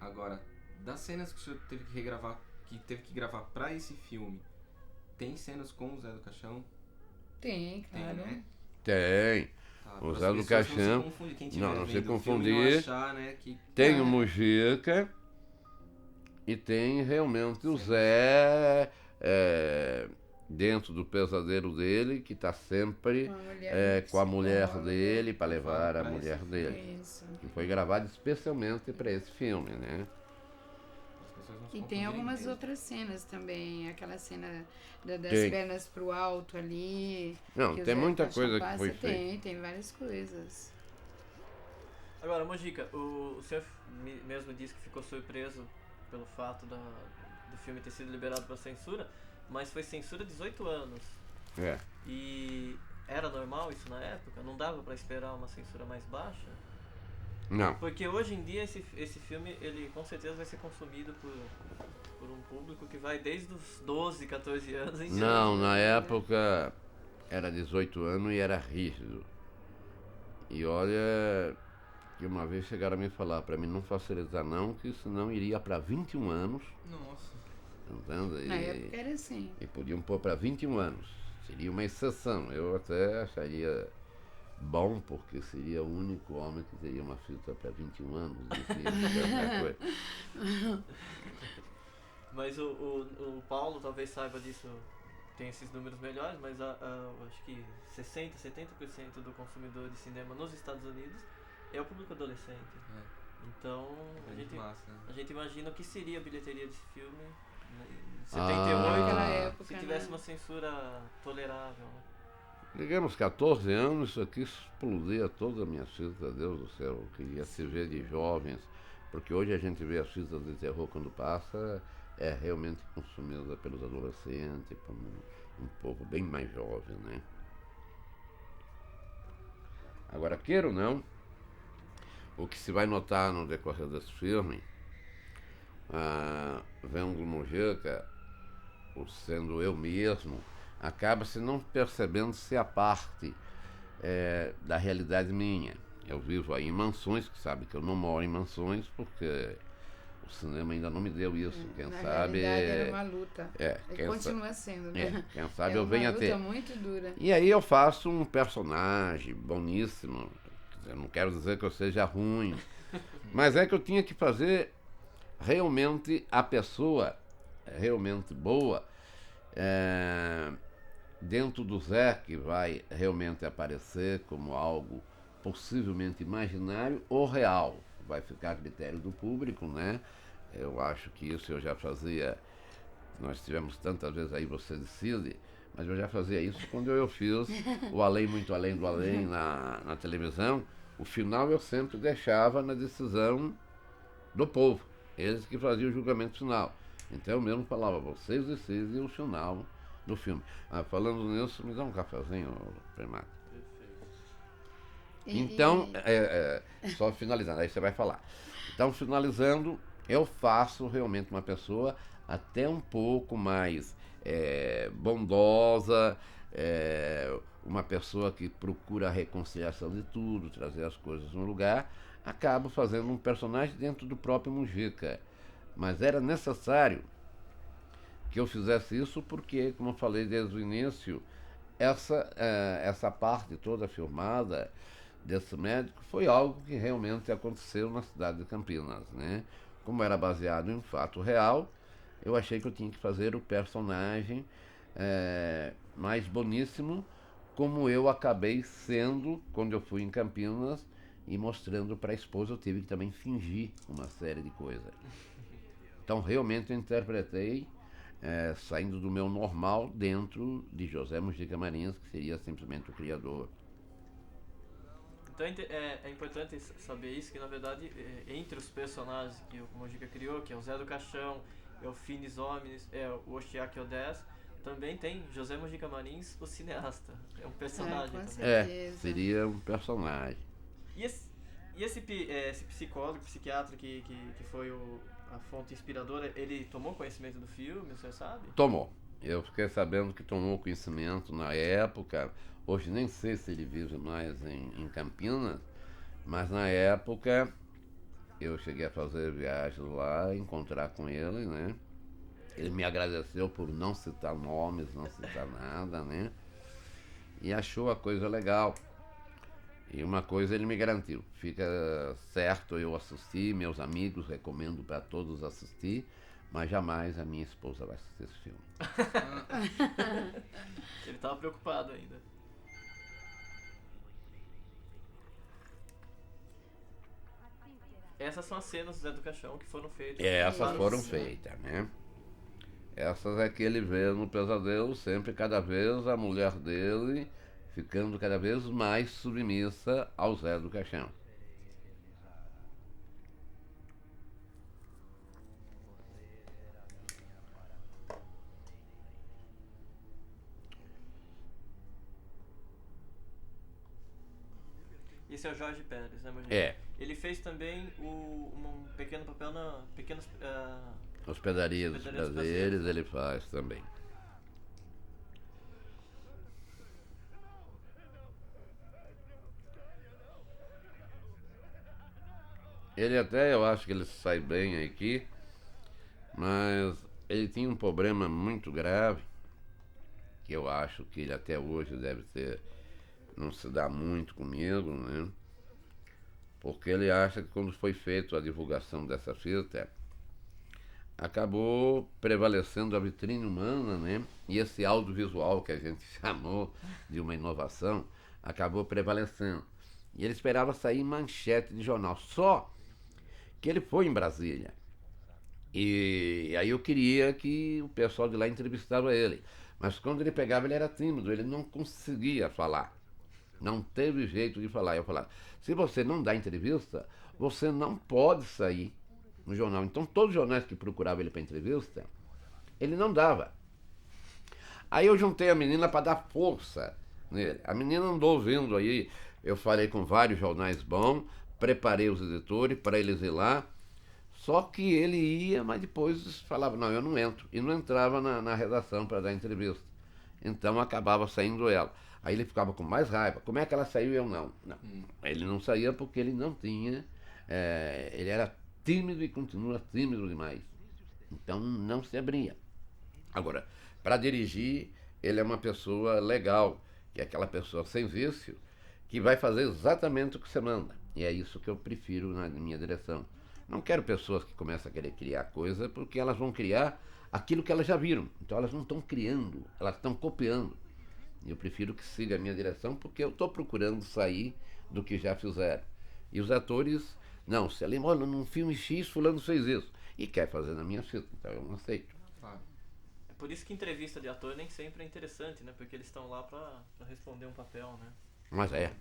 Agora, das cenas que o senhor teve que regravar, que teve que gravar para esse filme, tem cenas com o Zé do Caixão? Tem, claro. Tem, né? Tem. Tá, O Zé do Caixão. Não se confundir. Achar, né, que... Tem o Mujica e tem realmente o Zé dentro do pesadelo dele, que está sempre com a mulher dele para levar a mulher dele. Isso. Que foi gravado especialmente para esse filme, né? E tem algumas outras cenas também, aquela cena das tem. pernas pro alto ali. Não, tem muita coisa que foi feita. Tem várias coisas. Agora, Mojica, o senhor mesmo disse que ficou surpreso pelo fato do filme ter sido liberado para censura, mas foi censura 18 anos. E era normal isso na época? Não dava para esperar uma censura mais baixa? Não. Porque hoje em dia esse filme, ele com certeza vai ser consumido por um público que vai desde os 12, 14 anos em diante. Não, na época era 18 anos e era rígido. E olha que uma vez chegaram a me falar para mim não facilitar não, que senão iria para 21 anos. Nossa. Entende? Na época era assim. E podiam pôr para 21 anos. Seria uma exceção. Eu até acharia bom, porque seria o único homem que teria uma fita para 21 anos. Mas o Paulo talvez saiba disso, tem esses números melhores, mas acho que 60%, 70% do consumidor de cinema nos Estados Unidos é o público adolescente. Então a gente imagina o que seria a bilheteria desse filme em 78, naquela época, se tivesse uma censura tolerável. Né? Digamos 14 anos, isso aqui explodia toda a minha fita, Deus do céu, eu queria se ver de jovens, porque hoje a gente vê as fitas de terror quando passa, é realmente consumida pelos adolescentes, por um povo bem mais jovem, né? Agora, queira ou não, o que se vai notar no decorrer desse filme, vendo Mujica, sendo eu mesmo, acaba-se não percebendo-se a parte da realidade minha. Eu vivo aí em mansões, que sabe que eu não moro em mansões, porque o cinema ainda não me deu isso. Quem Na sabe. realidade era uma luta. Quem continua sendo, né? quem sabe eu venha a ter. É uma luta muito dura. E aí eu faço um personagem boníssimo. Eu não quero dizer que eu seja ruim, mas é que eu tinha que fazer realmente a pessoa realmente boa, dentro do Zé, que vai realmente aparecer como algo possivelmente imaginário ou real. Vai ficar a critério do público, né? Eu acho que isso eu já fazia, nós tivemos tantas vezes aí, você decide, mas eu já fazia isso quando eu fiz o Além, Muito Além do Além na televisão. O final eu sempre deixava na decisão do povo, eles que faziam o julgamento final. Então eu mesmo falava, vocês decidem o final do filme. Falando nisso, me dá um cafezinho, Primato. Então, só finalizando, aí você vai falar. Então, finalizando, eu faço realmente uma pessoa até um pouco mais bondosa, uma pessoa que procura a reconciliação de tudo, trazer as coisas no lugar. Acabo fazendo um personagem dentro do próprio Mujica. Mas era necessário que eu fizesse isso porque, como eu falei desde o início, essa parte toda filmada desse médico foi algo que realmente aconteceu na cidade de Campinas, né? Como era baseado em fato real, eu achei que eu tinha que fazer o personagem mais boníssimo, como eu acabei sendo quando eu fui em Campinas e mostrando para a esposa. Eu tive que também fingir uma série de coisas. Então realmente eu interpretei saindo do meu normal dentro de José Mujica Marins, que seria simplesmente o criador. Então é importante saber isso, que na verdade entre os personagens que o Mujica criou, que é o Zé do Caixão, é o Finis Homines, o Ostiak Odés, também tem José Mujica Marins, o cineasta. É um personagem também. Seria um personagem. E esse psicólogo, psiquiatra que foi a fonte inspiradora, ele tomou conhecimento do filme, você sabe? Tomou. Eu fiquei sabendo que tomou conhecimento na época. Hoje nem sei se ele vive mais em Campinas, mas na época eu cheguei a fazer viagens lá, encontrar com ele, né? Ele me agradeceu por não citar nomes, não citar nada, né? E achou a coisa legal. E uma coisa ele me garantiu, fica certo eu assistir, meus amigos recomendo para todos assistir, mas jamais a minha esposa vai assistir esse filme. Ele estava preocupado ainda. Essas são as cenas do Zé do Caixão que foram feitas. Essas foram feitas, né? Essas é que ele vê no pesadelo, sempre cada vez a mulher dele ficando cada vez mais submissa ao Zé do Caixão. Esse é o Jorge Pérez, né, Mujica? Ele fez também um pequeno papel na pequenas hospedarias dos prazeres, ele faz também. Ele até, eu acho que ele sai bem aqui, mas ele tinha um problema muito grave, que eu acho que ele até hoje deve ter, não se dá muito comigo, né? Porque ele acha que quando foi feita a divulgação dessa fita, acabou prevalecendo a vitrine humana, né? E esse audiovisual que a gente chamou de uma inovação, acabou prevalecendo. E ele esperava sair em manchete de jornal. Só que ele foi em Brasília. E aí eu queria que o pessoal de lá entrevistava ele. Mas quando ele pegava, ele era tímido, ele não conseguia falar. Não teve jeito de falar. Eu falava, se você não dá entrevista, você não pode sair no jornal. Então, todos os jornais que procuravam ele para entrevista, ele não dava. Aí eu juntei a menina para dar força nele. A menina andou ouvindo aí, eu falei com vários jornais bons, preparei os editores para eles ir lá, só que ele ia, mas depois falava, não, eu não entro. E não entrava na redação para dar entrevista. Então acabava saindo ela. Aí ele ficava com mais raiva. Como é que ela saiu e eu não? Não. Ele não saía porque ele não tinha... ele era tímido e continua tímido demais. Então não se abria. Agora, para dirigir, ele é uma pessoa legal, que é aquela pessoa sem vício, que vai fazer exatamente o que você manda. E é isso que eu prefiro na minha direção. Não quero pessoas que começam a querer criar coisa, porque elas vão criar aquilo que elas já viram. Então elas não estão criando, elas estão copiando. E eu prefiro que siga a minha direção, porque eu estou procurando sair do que já fizeram. E os atores, não, se ali, olha, num filme X, fulano fez isso. E quer fazer na minha fita, então eu não aceito. É por isso que entrevista de ator nem sempre é interessante, né? Porque eles estão lá para responder um papel, né? Mas é.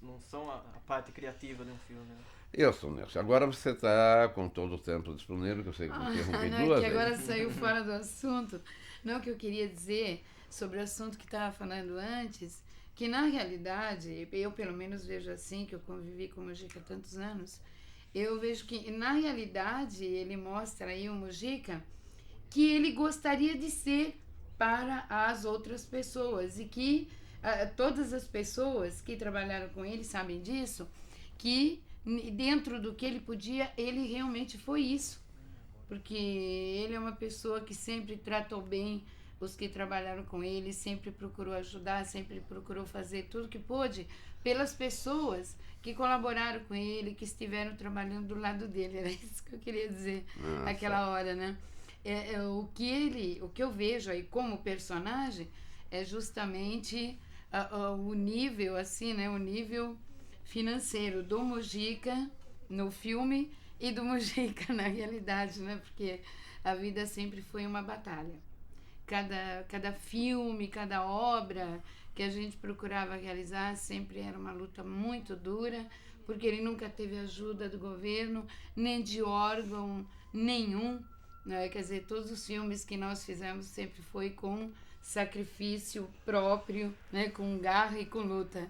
Não são a parte criativa de um filme, né? Isso, Nelson. Agora você está com todo o tempo disponível, que eu sei que eu interrompi não, duas que vezes. agora saiu fora do assunto. Não, o que eu queria dizer sobre o assunto que estava falando antes, que na realidade, eu pelo menos vejo assim, que eu convivi com o Mujica há tantos anos, eu vejo que na realidade ele mostra aí o Mujica que ele gostaria de ser para as outras pessoas e que todas as pessoas que trabalharam com ele sabem disso, que dentro do que ele podia, ele realmente foi isso, porque ele é uma pessoa que sempre tratou bem os que trabalharam com ele, sempre procurou ajudar, sempre procurou fazer tudo que pôde pelas pessoas que colaboraram com ele, que estiveram trabalhando do lado dele. Era isso que eu queria dizer naquela hora, né? O que eu vejo aí como personagem é justamente o nível, assim, né? O nível financeiro do Mujica no filme e do Mujica na realidade, né? Porque a vida sempre foi uma batalha. Cada filme, cada obra que a gente procurava realizar sempre era uma luta muito dura, porque ele nunca teve ajuda do governo, nem de órgão nenhum, né? Quer dizer, todos os filmes que nós fizemos sempre foi com sacrifício próprio, né? Com garra e com luta.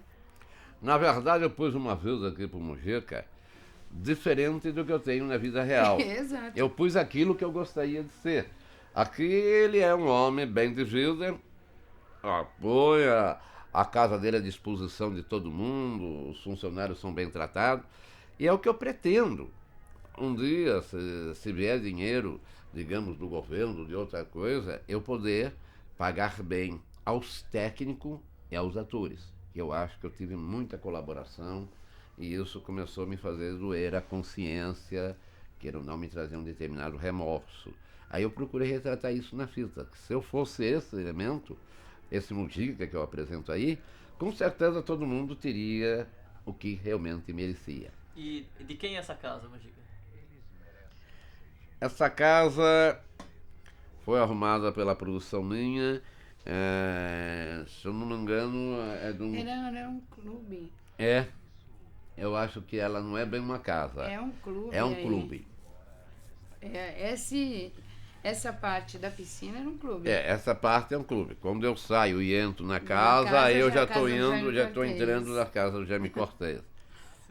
Na verdade, eu pus uma vez aqui para o Mujica diferente do que eu tenho na vida real. Exato. Eu pus aquilo que eu gostaria de ser. Aqui ele é um homem bem de vida, põe a casa dele à disposição de todo mundo, os funcionários são bem tratados, e é o que eu pretendo. Um dia, se vier dinheiro, digamos, do governo, de outra coisa, eu poder pagar bem aos técnicos e aos atores. Eu acho que eu tive muita colaboração e isso começou a me fazer doer a consciência, que não me trazer um determinado remorso. Aí eu procurei retratar isso na fita, que se eu fosse esse elemento, esse Mujica que eu apresento aí, com certeza todo mundo teria o que realmente merecia. E de quem é essa casa, Mujica? Essa casa foi arrumada pela produção minha, se eu não me engano, é de um... Era um clube. Eu acho que ela não é bem uma casa. É um clube. É um clube. Essa parte da piscina era um clube. Essa parte é um clube. Quando eu saio e entro na casa, eu já estou indo, já estou entrando na casa do Jaime Cortez.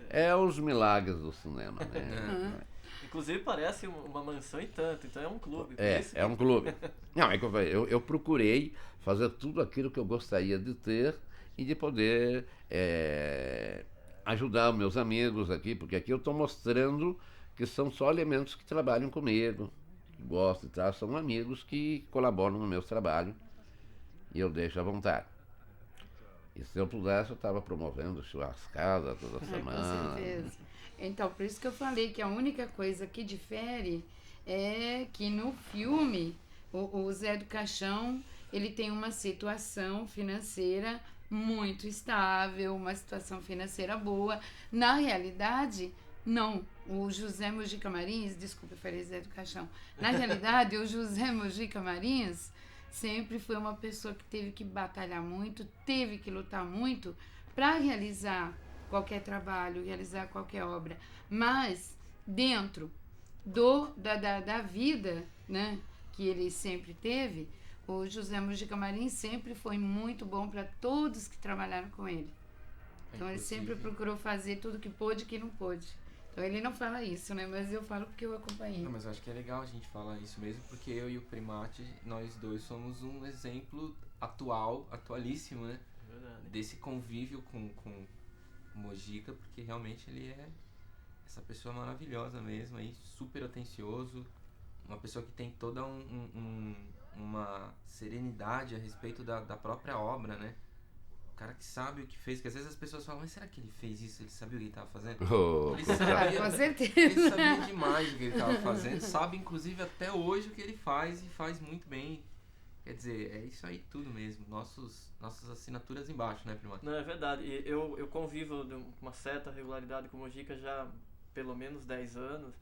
É os milagres do cinema, né? Inclusive parece uma mansão e tanto, então é um clube. É um clube. Não, é que eu procurei fazer tudo aquilo que eu gostaria de ter e de poder ajudar meus amigos aqui, porque aqui eu estou mostrando que são só elementos que trabalham comigo, que gostam e tal, são amigos que colaboram no meu trabalho e eu deixo à vontade. E se eu pudesse, eu estava promovendo churrascada toda semana. Com certeza. Então, por isso que eu falei que a única coisa que difere é que no filme, o Zé do Caixão, ele tem uma situação financeira muito estável, uma situação financeira boa. Na realidade, não. O José Mujica Marins, desculpa, eu falei Zé do Caixão. Na realidade, o José Mujica Marins, sempre foi uma pessoa que teve que batalhar muito, teve que lutar muito para realizar qualquer trabalho, realizar qualquer obra. Mas dentro da vida, né, que ele sempre teve, o José Mujica Marim sempre foi muito bom para todos que trabalharam com ele. Então ele sempre procurou fazer tudo que pôde e que não pôde. Então ele não fala isso, né? Mas eu falo porque eu acompanhei. Não, mas eu acho que é legal a gente falar isso mesmo, porque eu e o Primati, nós dois somos um exemplo atualíssimo, né? Verdade. Desse convívio com o Mujica, porque realmente ele é essa pessoa maravilhosa mesmo, aí, super atencioso, uma pessoa que tem toda uma serenidade a respeito da própria obra, né? O cara que sabe o que fez, que às vezes as pessoas falam, mas será que ele fez isso? Ele sabia o que ele estava fazendo? Oh, Ele Ah, sabia, com certeza. ele sabia demais o que ele estava fazendo, sabe inclusive até hoje o que ele faz e faz muito bem. Quer dizer, é isso aí tudo mesmo, nossas assinaturas embaixo, né, Primati? Não, é verdade. E eu convivo com uma certa regularidade com o Mujica já há pelo menos 10 anos.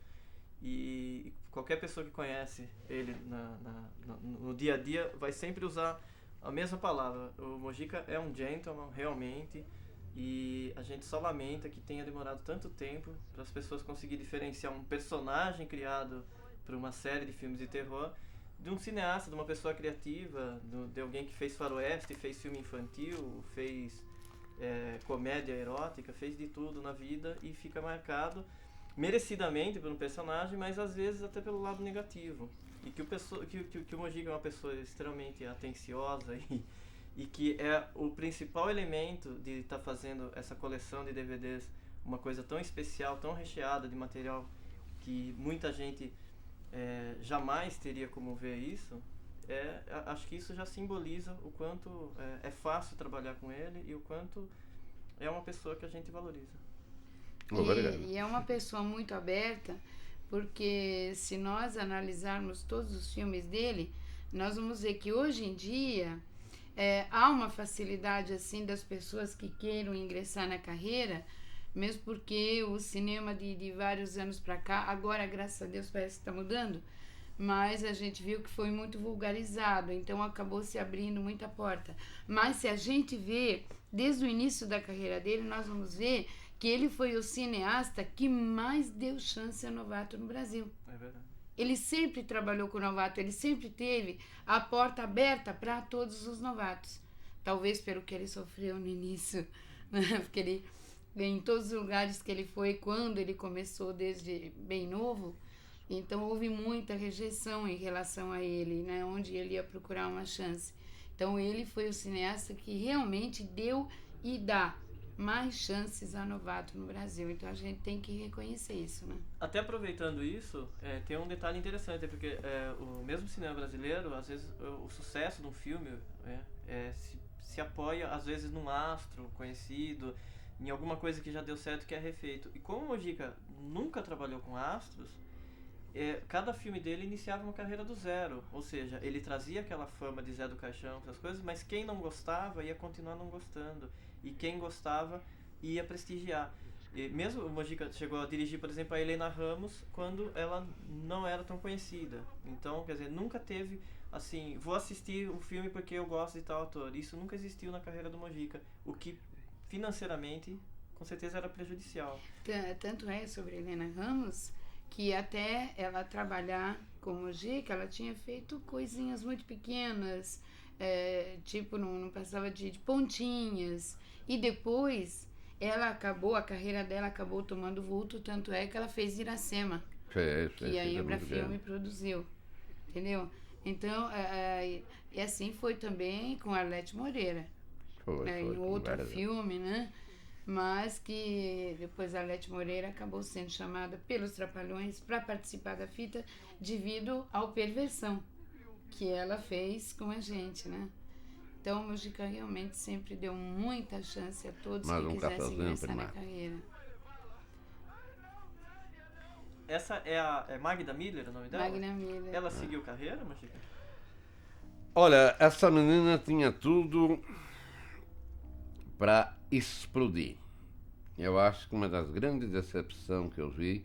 E qualquer pessoa que conhece ele no dia a dia vai sempre usar a mesma palavra. O Mujica é um gentleman, realmente. E a gente só lamenta que tenha demorado tanto tempo para as pessoas conseguirem diferenciar um personagem criado por uma série de filmes de terror de um cineasta, de uma pessoa criativa, de alguém que fez faroeste, fez filme infantil, fez comédia erótica, fez de tudo na vida e fica marcado merecidamente por um personagem, mas às vezes até pelo lado negativo. E que o Mujica é uma pessoa extremamente atenciosa e que é o principal elemento de estar fazendo essa coleção de DVDs uma coisa tão especial, tão recheada de material que muita gente jamais teria como ver isso. Acho que isso já simboliza o quanto é fácil trabalhar com ele e o quanto é uma pessoa que a gente valoriza. E é uma pessoa muito aberta, porque se nós analisarmos todos os filmes dele, nós vamos ver que hoje em dia há uma facilidade assim das pessoas que queiram ingressar na carreira, mesmo porque o cinema de vários anos para cá, agora graças a Deus parece que está mudando, mas a gente viu que foi muito vulgarizado, então acabou se abrindo muita porta. Mas se a gente vê desde o início da carreira dele, nós vamos ver que ele foi o cineasta que mais deu chance a novato no Brasil. É verdade. Ele sempre trabalhou com novato, ele sempre teve a porta aberta para todos os novatos. Talvez pelo que ele sofreu no início, né? Porque ele, em todos os lugares que ele foi, quando ele começou desde bem novo, então houve muita rejeição em relação a ele, né? Onde ele ia procurar uma chance. Então ele foi o cineasta que realmente deu e dá mais chances a novato no Brasil. Então a gente tem que reconhecer isso, né? Até aproveitando isso, tem um detalhe interessante, porque o mesmo cinema brasileiro, às vezes o sucesso de um filme se apoia, às vezes, num astro conhecido, em alguma coisa que já deu certo que é refeito. E como o Mujica nunca trabalhou com astros, cada filme dele iniciava uma carreira do zero, ou seja, ele trazia aquela fama de Zé do Caixão, essas coisas, mas quem não gostava ia continuar não gostando, e quem gostava ia prestigiar. E mesmo o Mujica chegou a dirigir, por exemplo, a Helena Ramos quando ela não era tão conhecida. Então, quer dizer, nunca teve assim, vou assistir um filme porque eu gosto de tal ator. Isso nunca existiu na carreira do Mujica, o que financeiramente com certeza era prejudicial. Tanto é sobre Helena Ramos que até ela trabalhar com o Mujica, ela tinha feito coisinhas muito pequenas, tipo, não passava de pontinhas. E depois a carreira dela acabou tomando vulto, tanto é que ela fez Iracema, que a Embrafilme produziu, entendeu? Então, e assim foi também com Arlete Moreira, em outro filme, né? Mas que depois a Arlete Moreira acabou sendo chamada pelos Trapalhões para participar da fita devido ao Perversão que ela fez com a gente, né? Então, o Mujica realmente sempre deu muita chance a todos que quisessem ingressar na carreira. Essa é Magda Miller, o nome dela? Magda Miller. Ela seguiu carreira, Mujica? Olha, essa menina tinha tudo para explodir. Eu acho que uma das grandes decepções que eu vi,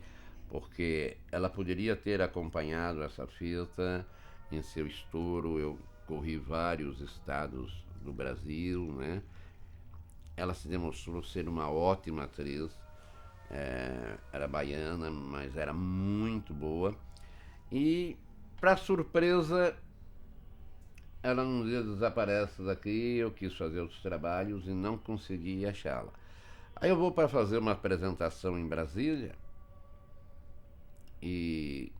porque ela poderia ter acompanhado essa fita em seu estouro. Eu corri vários estados do Brasil, né? Ela se demonstrou ser uma ótima atriz, era baiana, mas era muito boa. E, para surpresa, ela um dia desaparece daqui, eu quis fazer outros trabalhos e não consegui achá-la. Aí eu vou para fazer uma apresentação em Brasília e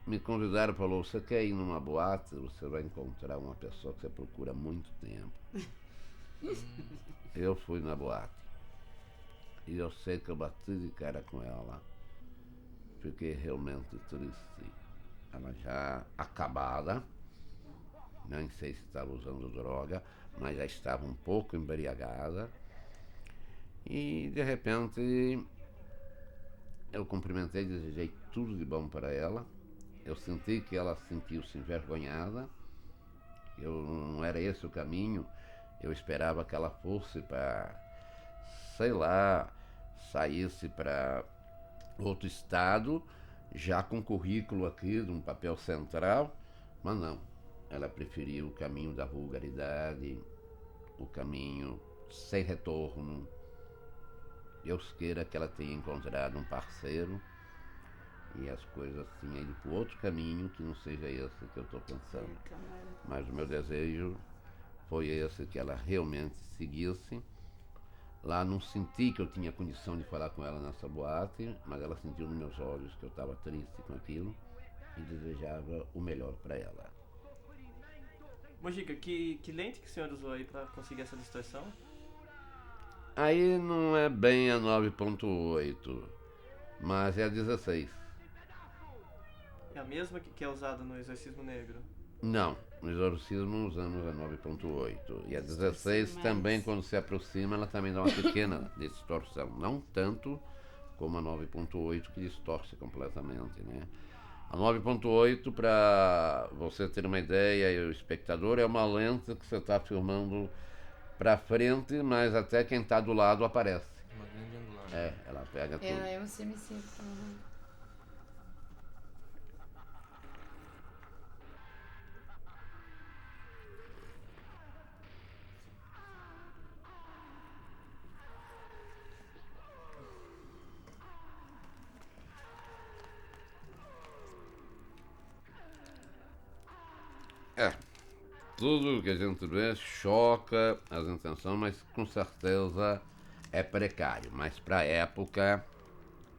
me convidaram, falou, você quer ir numa boate? Você vai encontrar uma pessoa que você procura há muito tempo. Eu fui na boate. E eu sei que eu bati de cara com ela. Fiquei realmente triste. Ela já acabada. Nem sei se estava usando droga, mas já estava um pouco embriagada. E de repente eu cumprimentei, desejei tudo de bom para ela. Eu senti que ela sentiu-se envergonhada. Não era esse o caminho. Eu esperava que ela fosse para, sei lá, saísse para outro estado, já com currículo aqui, de um papel central, mas não. Ela preferiu o caminho da vulgaridade, o caminho sem retorno. Deus queira que ela tenha encontrado um parceiro e as coisas tenham ido para outro caminho que não seja esse que eu estou pensando. Mas o meu desejo foi esse, que ela realmente seguisse. Lá não senti que eu tinha condição de falar com ela nessa boate, mas ela sentiu nos meus olhos que eu estava triste com aquilo e desejava o melhor para ela. Mojica, que lente que o senhor usou aí para conseguir essa distorção? Aí não é bem a 9.8, mas é a 16. É a mesma que é usada no Exorcismo Negro? Não, no exorcismo usamos a 9.8. E a 16 também, quando se aproxima, ela também dá uma pequena distorção. Não tanto como a 9.8, que distorce completamente, né? A 9.8, para você ter uma ideia, e o espectador, é uma lente que você está filmando para frente, mas até quem está do lado aparece. Uma grande angular. Ela pega tudo. É um semicírculo. Tudo que a gente vê choca as intenções, mas com certeza é precário. Mas para a época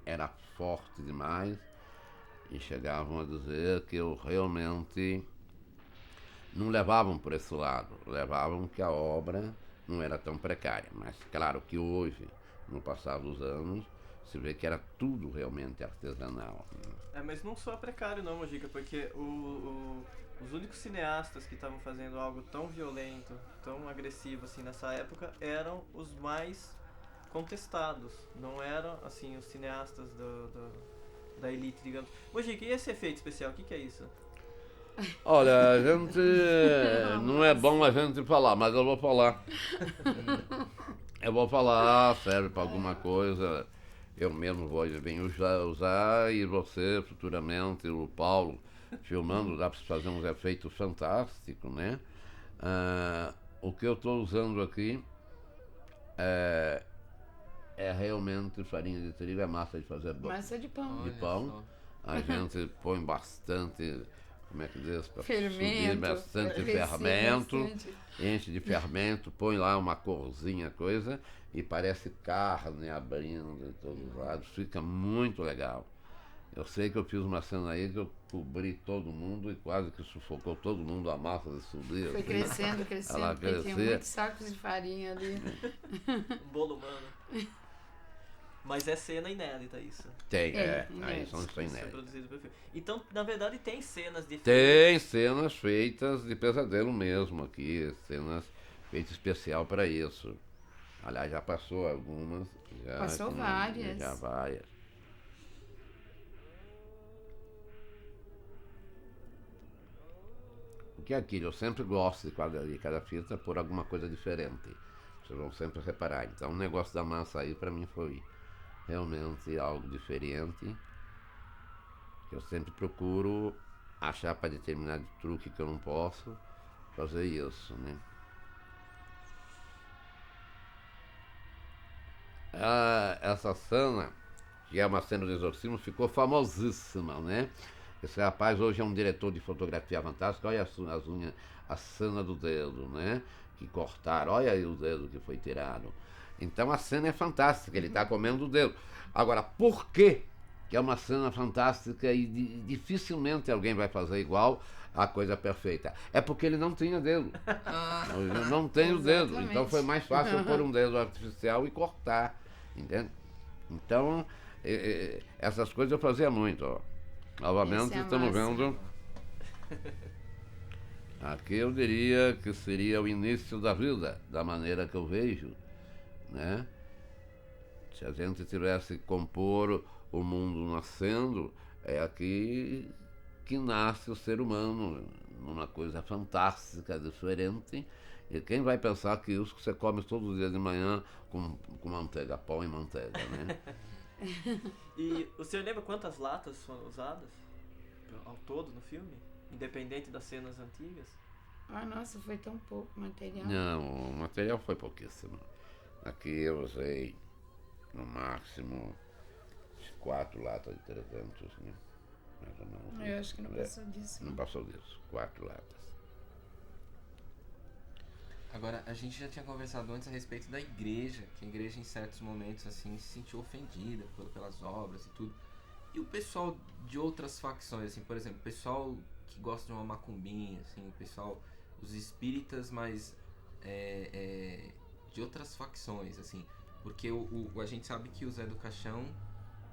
era forte demais e chegavam a dizer que eu realmente não levavam por esse lado, levavam que a obra não era tão precária. Mas claro que hoje, no passar dos anos, se vê que era tudo realmente artesanal. Mas não só precário não, Mojica, porque os únicos cineastas que estavam fazendo algo tão violento, tão agressivo assim nessa época, eram os mais contestados. Não eram assim os cineastas da elite, digamos. Mojica, e esse efeito especial, o que é isso? Olha, a gente não é bom a gente falar, mas eu vou falar. Eu vou falar, serve para alguma coisa. Eu mesmo vou bem usar e você futuramente, o Paulo, filmando, dá para fazer uns efeitos fantásticos, né? O que eu estou usando aqui é realmente farinha de trigo, é massa de fazer Massa de pão. de pão. A gente põe bastante, como é que diz? Para Fermento, subir bastante crescer fermento, bastante. enche de fermento, põe lá uma corzinha, coisa, e parece carne abrindo de todos os lados, fica muito legal. Eu sei que eu fiz uma cena aí que eu cobri todo mundo e quase que sufocou todo mundo, a massa de subir. Foi crescendo, porque tinha muitos sacos de farinha ali. Um bolo humano. Mas é cena inédita isso. Tem, inédito. aí são Isso é inéditos. produzido pelo filme. Então, na verdade, tem cenas de Tem cenas feitas de pesadelo mesmo aqui, cenas feitas especial para isso. Aliás, já passou algumas. Passou várias. Já várias. O que é aquilo? Eu sempre gosto de cada fita por alguma coisa diferente. Vocês vão sempre reparar. Então, o negócio da massa aí, para mim, foi realmente algo diferente. Eu sempre procuro achar para determinado truque que eu não posso, fazer isso, né? Essa cena, que é uma cena de exorcismo, ficou famosíssima, né? Esse rapaz hoje é um diretor de fotografia fantástico. Olha as unhas, a cena do dedo, né? Que cortaram, olha aí o dedo que foi tirado. Então a cena é fantástica, ele está comendo o dedo. Agora, por que é uma cena fantástica e dificilmente alguém vai fazer igual a coisa perfeita? É porque ele não tinha dedo. Ele não tem o dedo. Então foi mais fácil pôr um dedo artificial e cortar. Entende? Então, essas coisas eu fazia muito. Ó. Novamente, estamos vendo. Aqui eu diria que seria o início da vida, da maneira que eu vejo. Né? Se a gente tivesse que compor o mundo nascendo, é aqui que nasce o ser humano, numa coisa fantástica, diferente. E quem vai pensar que isso que você come todos os dias de manhã com manteiga, pão e manteiga, né? E o senhor lembra quantas latas foram usadas ao todo no filme? Independente das cenas antigas? Nossa, foi tão pouco material. Não, o material foi pouquíssimo. Aqui eu usei, no máximo, 4 latas de 300, né? Mais ou menos. Eu acho que não passou disso. Não passou disso, 4 latas. Agora, a gente já tinha conversado antes a respeito da igreja, que a igreja em certos momentos assim se sentiu ofendida pelas obras e tudo. E o pessoal de outras facções, assim, por exemplo, o pessoal que gosta de uma macumbinha, assim, o pessoal, os espíritas, mas de outras facções, assim, porque a gente sabe que o Zé do Caixão,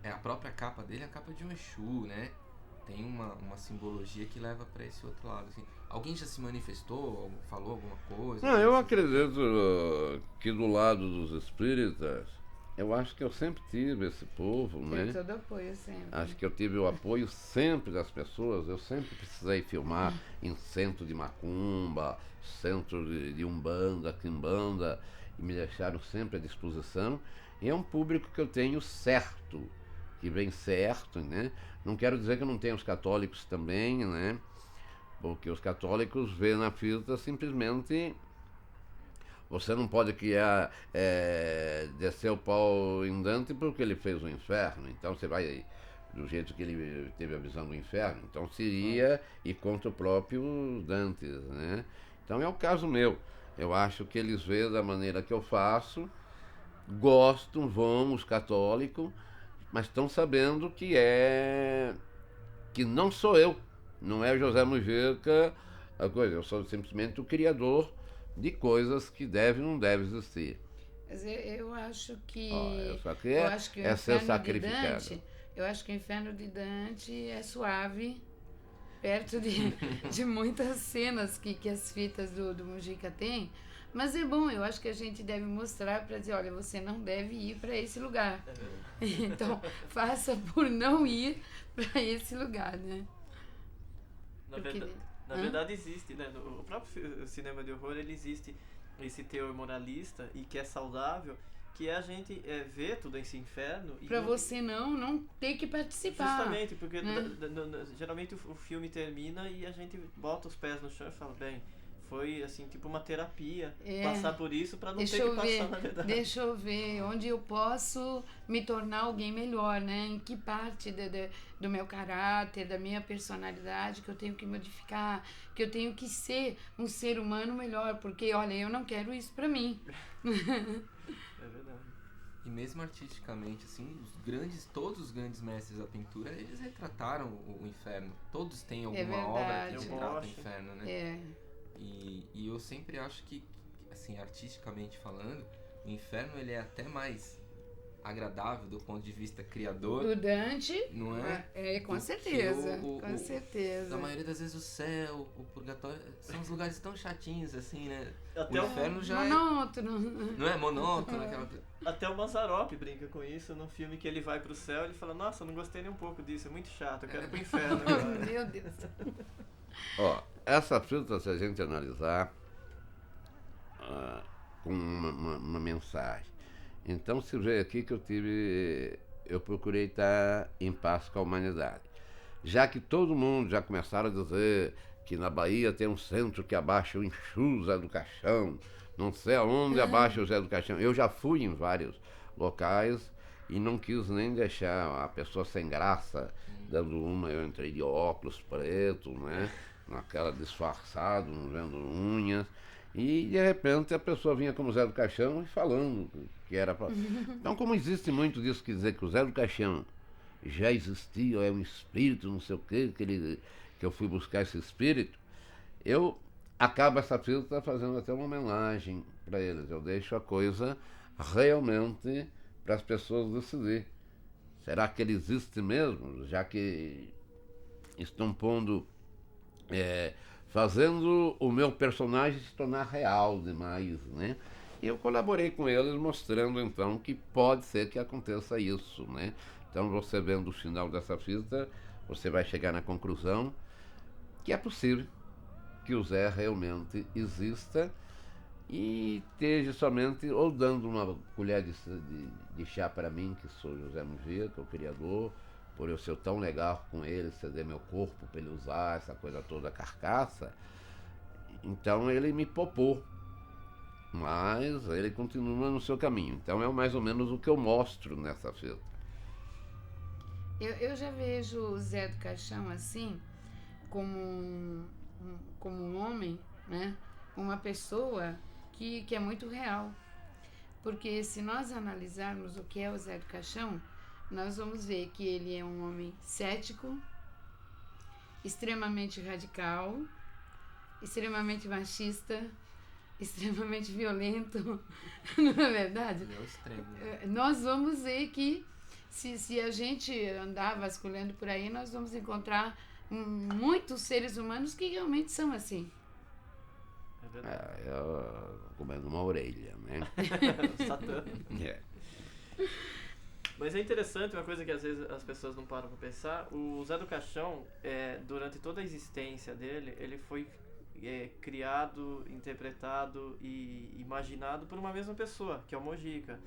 a própria capa dele é a capa de um Exu, né? Tem uma simbologia que leva para esse outro lado, assim. Alguém já se manifestou, falou alguma coisa? Não, eu acredito que do lado dos espíritas, eu acho que eu sempre tive esse povo, né? Tem todo apoio sempre. Acho que eu tive o apoio sempre das pessoas. Eu sempre precisei filmar em centro de macumba, centro de umbanda, quimbanda, e me deixaram sempre à disposição. E é um público que eu tenho certo, que vem certo, né? Não quero dizer que eu não tenho os católicos também, né? Porque os católicos vêem na fita simplesmente... Você não pode criar, descer o pau em Dante porque ele fez o inferno. Então você vai do jeito que ele teve a visão do inferno. Então seria ir contra o próprio Dante, né? Então é o caso meu. Eu acho que eles veem da maneira que eu faço, gostam, vão, os católicos, mas estão sabendo que não sou eu, não é José Mujica a coisa. Eu sou simplesmente o criador de coisas que devem e não devem existir. Mas eu acho que... Isso aqui eu acho que é ser sacrificado. Eu acho que o Inferno de Dante é suave, perto de muitas cenas que as fitas do Mujica têm. Mas é bom, eu acho que a gente deve mostrar para dizer, olha, você não deve ir para esse lugar. Então, faça por não ir para esse lugar, né? Na verdade existe, né? O próprio cinema de horror, ele existe esse teor moralista e que é saudável, que é a gente ver tudo esse inferno. Pra você não ter que participar. Justamente, porque geralmente o filme termina e a gente bota os pés no chão e fala, bem, foi assim, tipo uma terapia, passar por isso pra não ter que passar, na verdade. Deixa eu ver onde eu posso me tornar alguém melhor, né? Em que parte do meu caráter, da minha personalidade que eu tenho que modificar, que eu tenho que ser um ser humano melhor, porque, olha, eu não quero isso pra mim. É verdade. E mesmo artisticamente, assim, todos os grandes mestres da pintura, eles retrataram o inferno. Todos têm alguma obra que retrata o inferno, né? E eu sempre acho que, assim, artisticamente falando, o inferno ele é até mais agradável do ponto de vista criador. Do Dante, não é? Com certeza, com certeza. Na maioria das vezes o céu, o purgatório, são uns lugares tão chatinhos assim, né? Até o inferno já monótono. Não é monótono? Até o Mazzaropi brinca com isso no filme que ele vai pro céu, ele fala, nossa, eu não gostei nem um pouco disso, é muito chato, eu quero ir pro inferno agora. Meu Deus. Ó, essa fita, se a gente analisar com uma mensagem. Então se vê aqui que eu procurei estar em paz com a humanidade. Já que todo mundo já começaram a dizer que na Bahia tem um centro que abaixa o Exu Zé do Caixão, não sei aonde abaixa o Zé do Caixão. Eu já fui em vários locais e não quis nem deixar a pessoa sem graça, dando uma, eu entrei de óculos preto, né? Naquela disfarçado, vendo unhas, e de repente a pessoa vinha como Zé do Caixão e falando que era pra... Então, como existe muito disso, quer dizer que o Zé do Caixão já existia, é um espírito, não sei o quê, que eu fui buscar esse espírito, eu acabo essa fita fazendo até uma homenagem para eles. Eu deixo a coisa realmente para as pessoas decidir. Será que ele existe mesmo? Já que estão pondo, fazendo o meu personagem se tornar real demais, né? E eu colaborei com eles, mostrando então que pode ser que aconteça isso, né? Então, você vendo o final dessa fita, você vai chegar na conclusão que é possível que o Zé realmente exista e esteja somente ou dando uma colher de chá para mim, que sou José Mujica, o criador, por eu ser tão legal com ele, ceder meu corpo para ele usar essa coisa toda, a carcaça. Então ele me popou, mas ele continua no seu caminho. Então é mais ou menos o que eu mostro nessa fita. Eu já vejo o Zé do Caixão assim, como um homem, né? Uma pessoa que é muito real. Porque se nós analisarmos o que é o Zé do Caixão, nós vamos ver que ele é um homem cético, extremamente radical, extremamente machista, extremamente violento, não é verdade? Ele é o extremo. Nós vamos ver que se a gente andar vasculhando por aí, nós vamos encontrar muitos seres humanos que realmente são assim. É verdade. Eu comendo uma orelha, né? Satã. É. Mas é interessante, uma coisa que às vezes as pessoas não param para pensar, o Zé do Caixão, durante toda a existência dele, ele foi criado, interpretado e imaginado por uma mesma pessoa, que é o Mojica.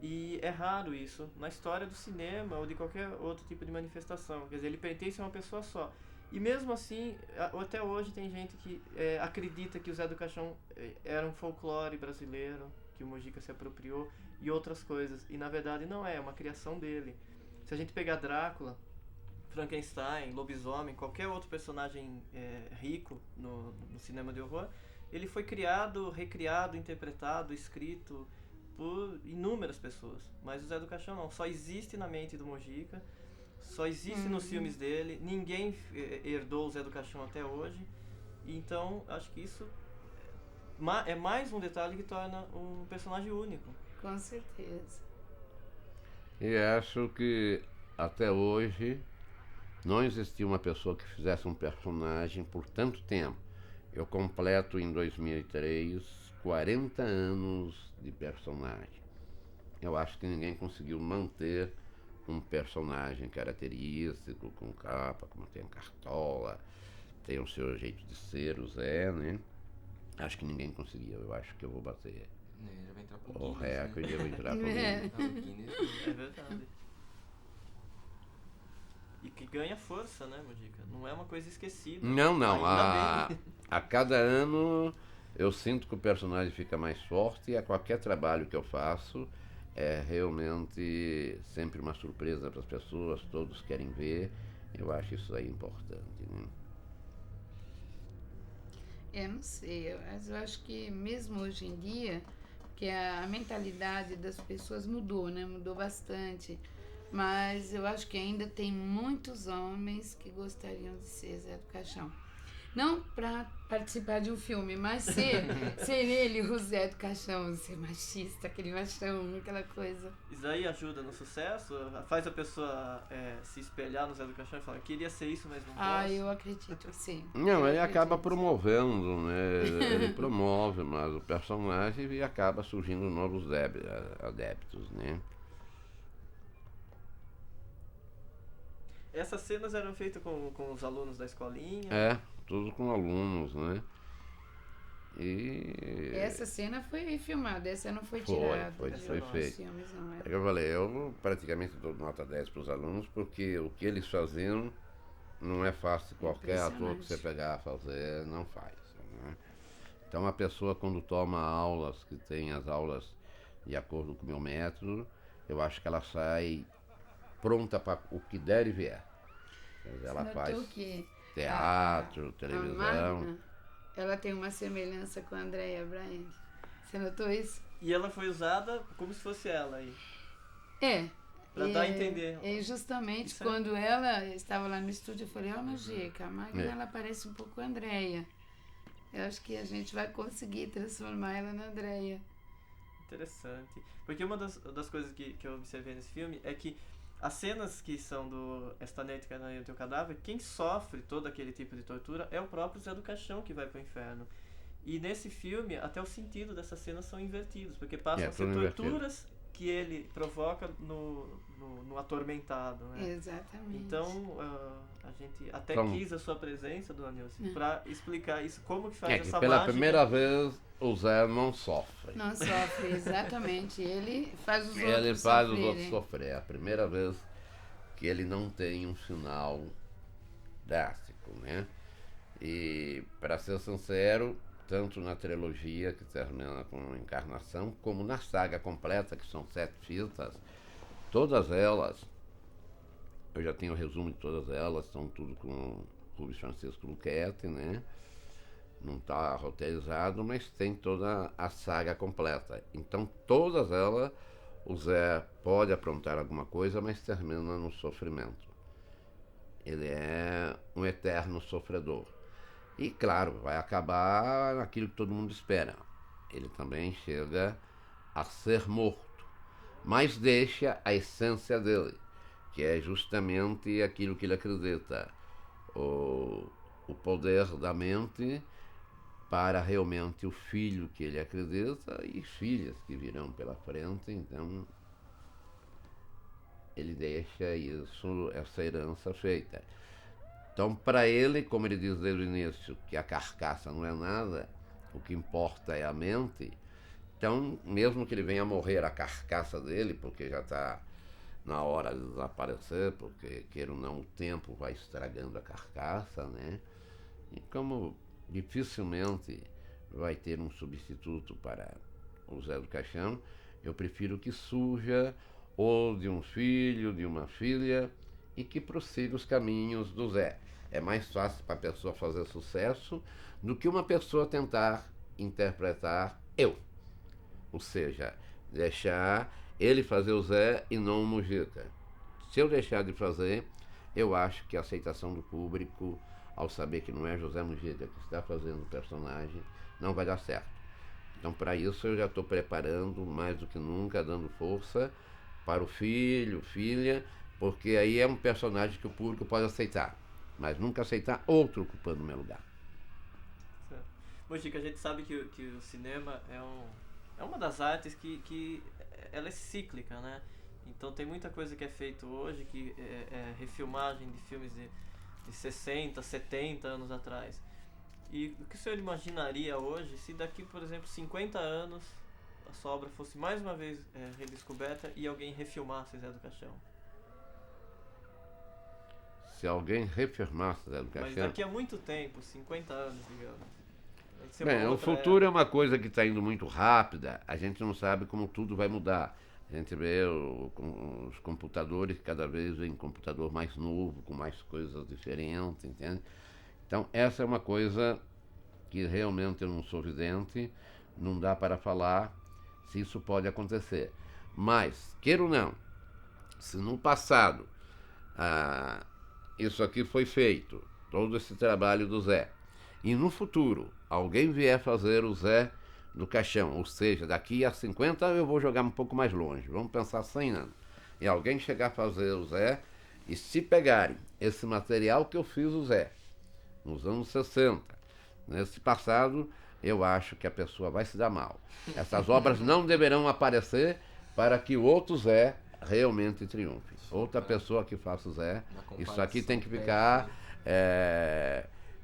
E é raro isso na história do cinema ou de qualquer outro tipo de manifestação. Quer dizer, ele pertence a uma pessoa só. E mesmo assim, até hoje tem gente que acredita que o Zé do Caixão era um folclore brasileiro, que o Mojica se apropriou, e outras coisas. E na verdade não é uma criação dele. Se a gente pegar Drácula, Frankenstein, Lobisomem, qualquer outro personagem rico no cinema de horror, ele foi criado, recriado, interpretado, escrito por inúmeras pessoas. Mas o Zé do Caixão não, só existe na mente do Mojica, só existe nos filmes dele, ninguém herdou o Zé do Caixão até hoje. Então acho que isso é mais um detalhe que torna um personagem único. Com certeza. E acho que até hoje não existia uma pessoa que fizesse um personagem por tanto tempo. Eu completo em 2003 40 anos de personagem. Eu acho que ninguém conseguiu manter um personagem característico, com capa, como tem a Cartola, tem o seu jeito de ser, o Zé, né? Acho que ninguém conseguiu. Eu acho que eu vou bater Já vai entrar pro o Guinness, recorde, eu vou entrar pro É. Guinness. Ah, o Guinness. É verdade. E que ganha força, né, Mojica? Não é uma coisa esquecida. Não. Ainda bem. A cada ano eu sinto que o personagem fica mais forte e a qualquer trabalho que eu faço é realmente sempre uma surpresa para as pessoas, todos querem ver. Eu acho isso aí importante, né? Não sei, eu acho que mesmo hoje em dia, que a mentalidade das pessoas mudou, né? Mudou bastante. Mas eu acho que ainda tem muitos homens que gostariam de ser Zé do Caixão. Não para participar de um filme, mas ser ele o Zé do Caixão, ser machista, aquele machão, aquela coisa. Isso aí ajuda no sucesso? Faz a pessoa se espelhar no Zé do Caixão e falar, queria ser isso, mas não posso? Eu acredito, sim. Não, ele acaba acredito. promovendo, né? Ele promove mais o personagem e acaba surgindo novos adeptos, né? Essas cenas eram feitas com os alunos da escolinha? Tudo com alunos, né? E Essa cena foi filmada, essa não foi Foi, tirada foi de feito. outros filmes, não é é? que eu falei, eu praticamente dou nota 10 para os alunos, porque o que eles faziam não é fácil qualquer ator que você Impressionante. pegar a fazer, não faz. Né? Então a pessoa quando toma aulas, que tem as aulas de acordo com o meu método, eu acho que ela sai pronta para o que der e vier. Quer dizer, ela Você faz notou que teatro, a televisão. Magna, ela tem uma semelhança com a Andrea Bryant. Você notou isso? E ela foi usada como se fosse ela aí. É. Pra dar a entender. E justamente Isso é- quando ela estava lá no estúdio, eu falei, ó, Magica, a Magna, É. ela parece um pouco a Andrea. Eu acho que a gente vai conseguir transformar ela na Andrea. Interessante. Porque uma das coisas que eu observei nesse filme é que as cenas que são do Esta Noite Carnal e o Teu Cadáver, quem sofre todo aquele tipo de tortura é o próprio Zé do Caixão que vai pro inferno. E nesse filme, até o sentido dessas cenas são invertidos, porque passam a ser tudo invertido. torturas que ele provoca no atormentado, né? Exatamente. Então, a gente até Então- quis a sua presença, dona Nilce, para explicar isso, como que faz É que essa pela mágica. primeira vez o Zé não sofre. Não sofre, exatamente. Ele faz os Ele outros faz os sofrerem. outros sofrer. É a primeira vez que ele não tem um final drástico, né? E, para ser sincero, tanto na trilogia, que termina com Encarnação, como na saga completa, que são 7 fitas, todas elas, eu já tenho o resumo de todas elas, são tudo com Rubens Francisco Luchetti, né? Não está roteirizado, mas tem toda a saga completa. Então, todas elas, o Zé pode aprontar alguma coisa, mas termina no sofrimento. Ele é um eterno sofredor. E, claro, vai acabar naquilo que todo mundo espera. Ele também chega a ser morto, mas deixa a essência dele, que é justamente aquilo que ele acredita. O poder da mente para realmente o filho que ele acredita e filhas que virão pela frente. Então, ele deixa isso, essa herança feita. Então, para ele, como ele diz desde o início, que a carcaça não é nada, o que importa é a mente. Então, mesmo que ele venha a morrer a carcaça dele, porque já está na hora de desaparecer, porque, queira ou não, o tempo vai estragando a carcaça, né? E como dificilmente vai ter um substituto para o Zé do Caixão, eu prefiro que surja ou de um filho, de uma filha, e que prossiga os caminhos do Zé. É mais fácil para a pessoa fazer sucesso do que uma pessoa tentar interpretar eu. Ou seja, deixar ele fazer o Zé e não o Mujica. Se eu deixar de fazer, eu acho que a aceitação do público, ao saber que não é José Mujica que está fazendo o personagem, não vai dar certo. Então, para isso, eu já estou preparando mais do que nunca, dando força para o filho, filha, porque aí é um personagem que o público pode aceitar, mas nunca aceitar outro ocupando o meu lugar. Certo. Bom, Chico, a gente sabe que o cinema é uma das artes que ela é cíclica, né? Então tem muita coisa que é feito hoje, que é refilmagem de filmes de 60, 70 anos atrás. E o que o senhor imaginaria hoje se daqui, por exemplo, 50 anos a sua obra fosse mais uma vez redescoberta e alguém refilmasse Zé do Caixão? Se alguém refirmasse Zé do Mas Caixão... daqui a muito tempo, 50 anos, digamos. Vai ser Bem, uma o outra futuro é época. uma coisa que está indo muito rápida, a gente não sabe como tudo vai mudar. A gente vê os computadores, cada vez vem computador mais novo, com mais coisas diferentes, entende? Então, essa é uma coisa que realmente eu não sou vidente, não dá para falar se isso pode acontecer. Mas, queira ou não, se no passado isso aqui foi feito, todo esse trabalho do Zé, e no futuro alguém vier fazer o Zé do Caixão, ou seja, daqui a 50 eu vou jogar um pouco mais longe, vamos pensar 100 anos, e alguém chegar a fazer o Zé, e se pegarem esse material que eu fiz o Zé, nos anos 60, nesse passado, eu acho que a pessoa vai se dar mal. Essas obras não deverão aparecer para que o outro Zé realmente triunfe. Outra pessoa que faça o Zé, isso aqui tem que ficar,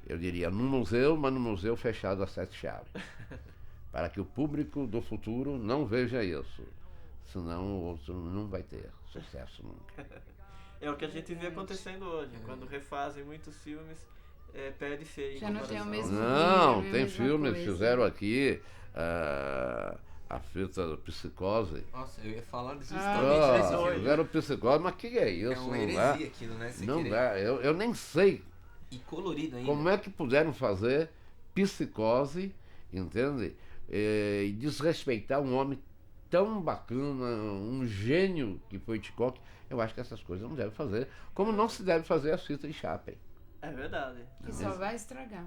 eu diria, num museu, mas num museu fechado a 7 chaves. Para que o público do futuro não veja isso. Senão o outro não vai ter sucesso nunca. É o que a gente vê acontecendo hoje. Quando refazem muitos filmes, perde feio. Já não tem o mesmo Não, brilho, a tem mesma filmes, coisa. fizeram aqui a fita do Psicose. Nossa, eu ia falar Ah, justamente desse filme. fizeram Psicose, mas que é isso? É uma Não dá. heresia aquilo, né? Você Não querer- dá. Eu nem sei E colorido ainda. como é que puderam fazer Psicose, entende? E desrespeitar um homem tão bacana, um gênio que foi Hitchcock. Eu acho que essas coisas não devem fazer. Como não se deve fazer as fitas de Chaplin. É verdade. Que só vai estragar.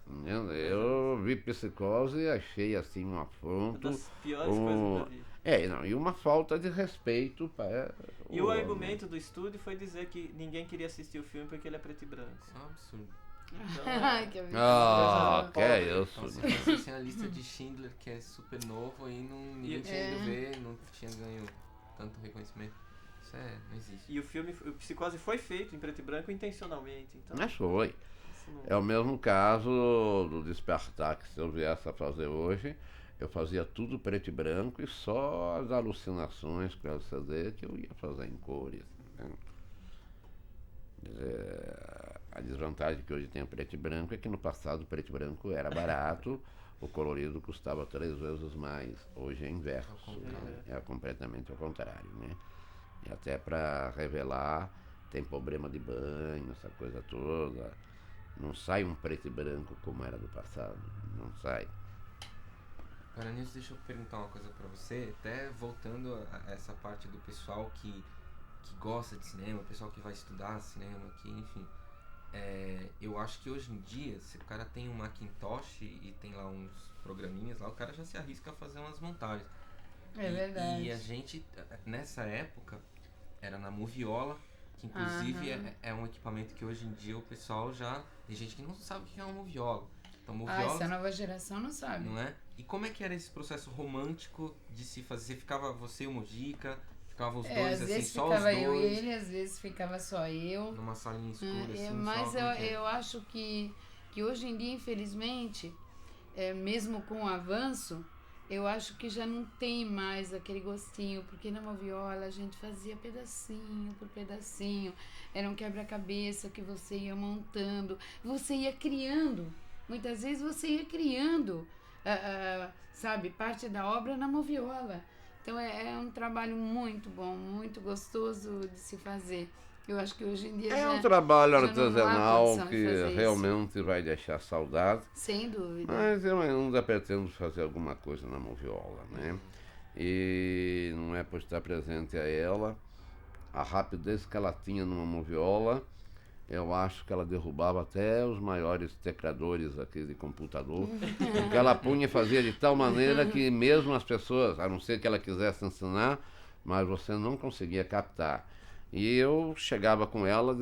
Entende? Eu vi Psicose e achei assim um Uma afronto. das piores coisas que eu vi. Não, e uma falta de respeito para E o homem. argumento do estúdio foi dizer que ninguém queria assistir o filme porque ele é preto e branco. Isso é um absurdo. Então, Ai, que absurdo. Ah, que é Então, isso? se fosse a lista de Schindler, que é super novo, e ninguém tinha ido ver, não tinha ganho tanto reconhecimento. Isso não existe. e o Psicose foi feito em preto e branco intencionalmente. Então, Mas foi. isso não... É o mesmo caso do Despertar, que se eu viesse a fazer hoje, eu fazia tudo preto e branco e só as alucinações com o CD que eu ia fazer em cores. Né? A desvantagem que hoje tem o preto e branco é que no passado o preto e branco era barato, o colorido custava 3 vezes mais. Hoje é inverso, né? É completamente ao contrário, né? E até para revelar tem problema de banho, essa coisa toda. Não sai um preto e branco como era do passado, não sai. Agora, Nilson, deixa eu perguntar uma coisa pra você, até voltando a essa parte do pessoal que gosta de cinema, o pessoal que vai estudar cinema aqui, enfim. Eu acho que hoje em dia, se o cara tem um Macintosh e tem lá uns programinhas lá, o cara já se arrisca a fazer umas montagens. É verdade. E a gente, nessa época, era na Moviola, que inclusive é um equipamento que hoje em dia o pessoal já... Tem gente que não sabe o que é uma moviola. Então, moviola... Essa nova geração não sabe. Não é? E como é que era esse processo romântico de se fazer? Ficava você e o Mojica, ficavam os dois Às assim, vezes só ficava os eu e dois, ele, às vezes ficava só eu. numa salinha escura, assim, Mas só como que é? eu acho que hoje em dia, infelizmente, mesmo com o avanço, eu acho que já não tem mais aquele gostinho, porque na moviola a gente fazia pedacinho por pedacinho, era um quebra-cabeça que você ia montando, você ia criando, muitas vezes você ia criando, sabe, parte da obra na moviola. Então é um trabalho muito bom, muito gostoso de se fazer. Eu acho que hoje em dia É já, um trabalho já não há artesanal condição de que fazer realmente vai deixar saudade. sem dúvida. Mas eu ainda pretendo fazer alguma coisa na moviola, né? E não é por estar presente a ela, a rapidez que ela tinha numa moviola, eu acho que ela derrubava até os maiores tecladores aqui de computador, porque ela punha e fazia de tal maneira que mesmo as pessoas, a não ser que ela quisesse ensinar, mas você não conseguia captar. E eu chegava com ela,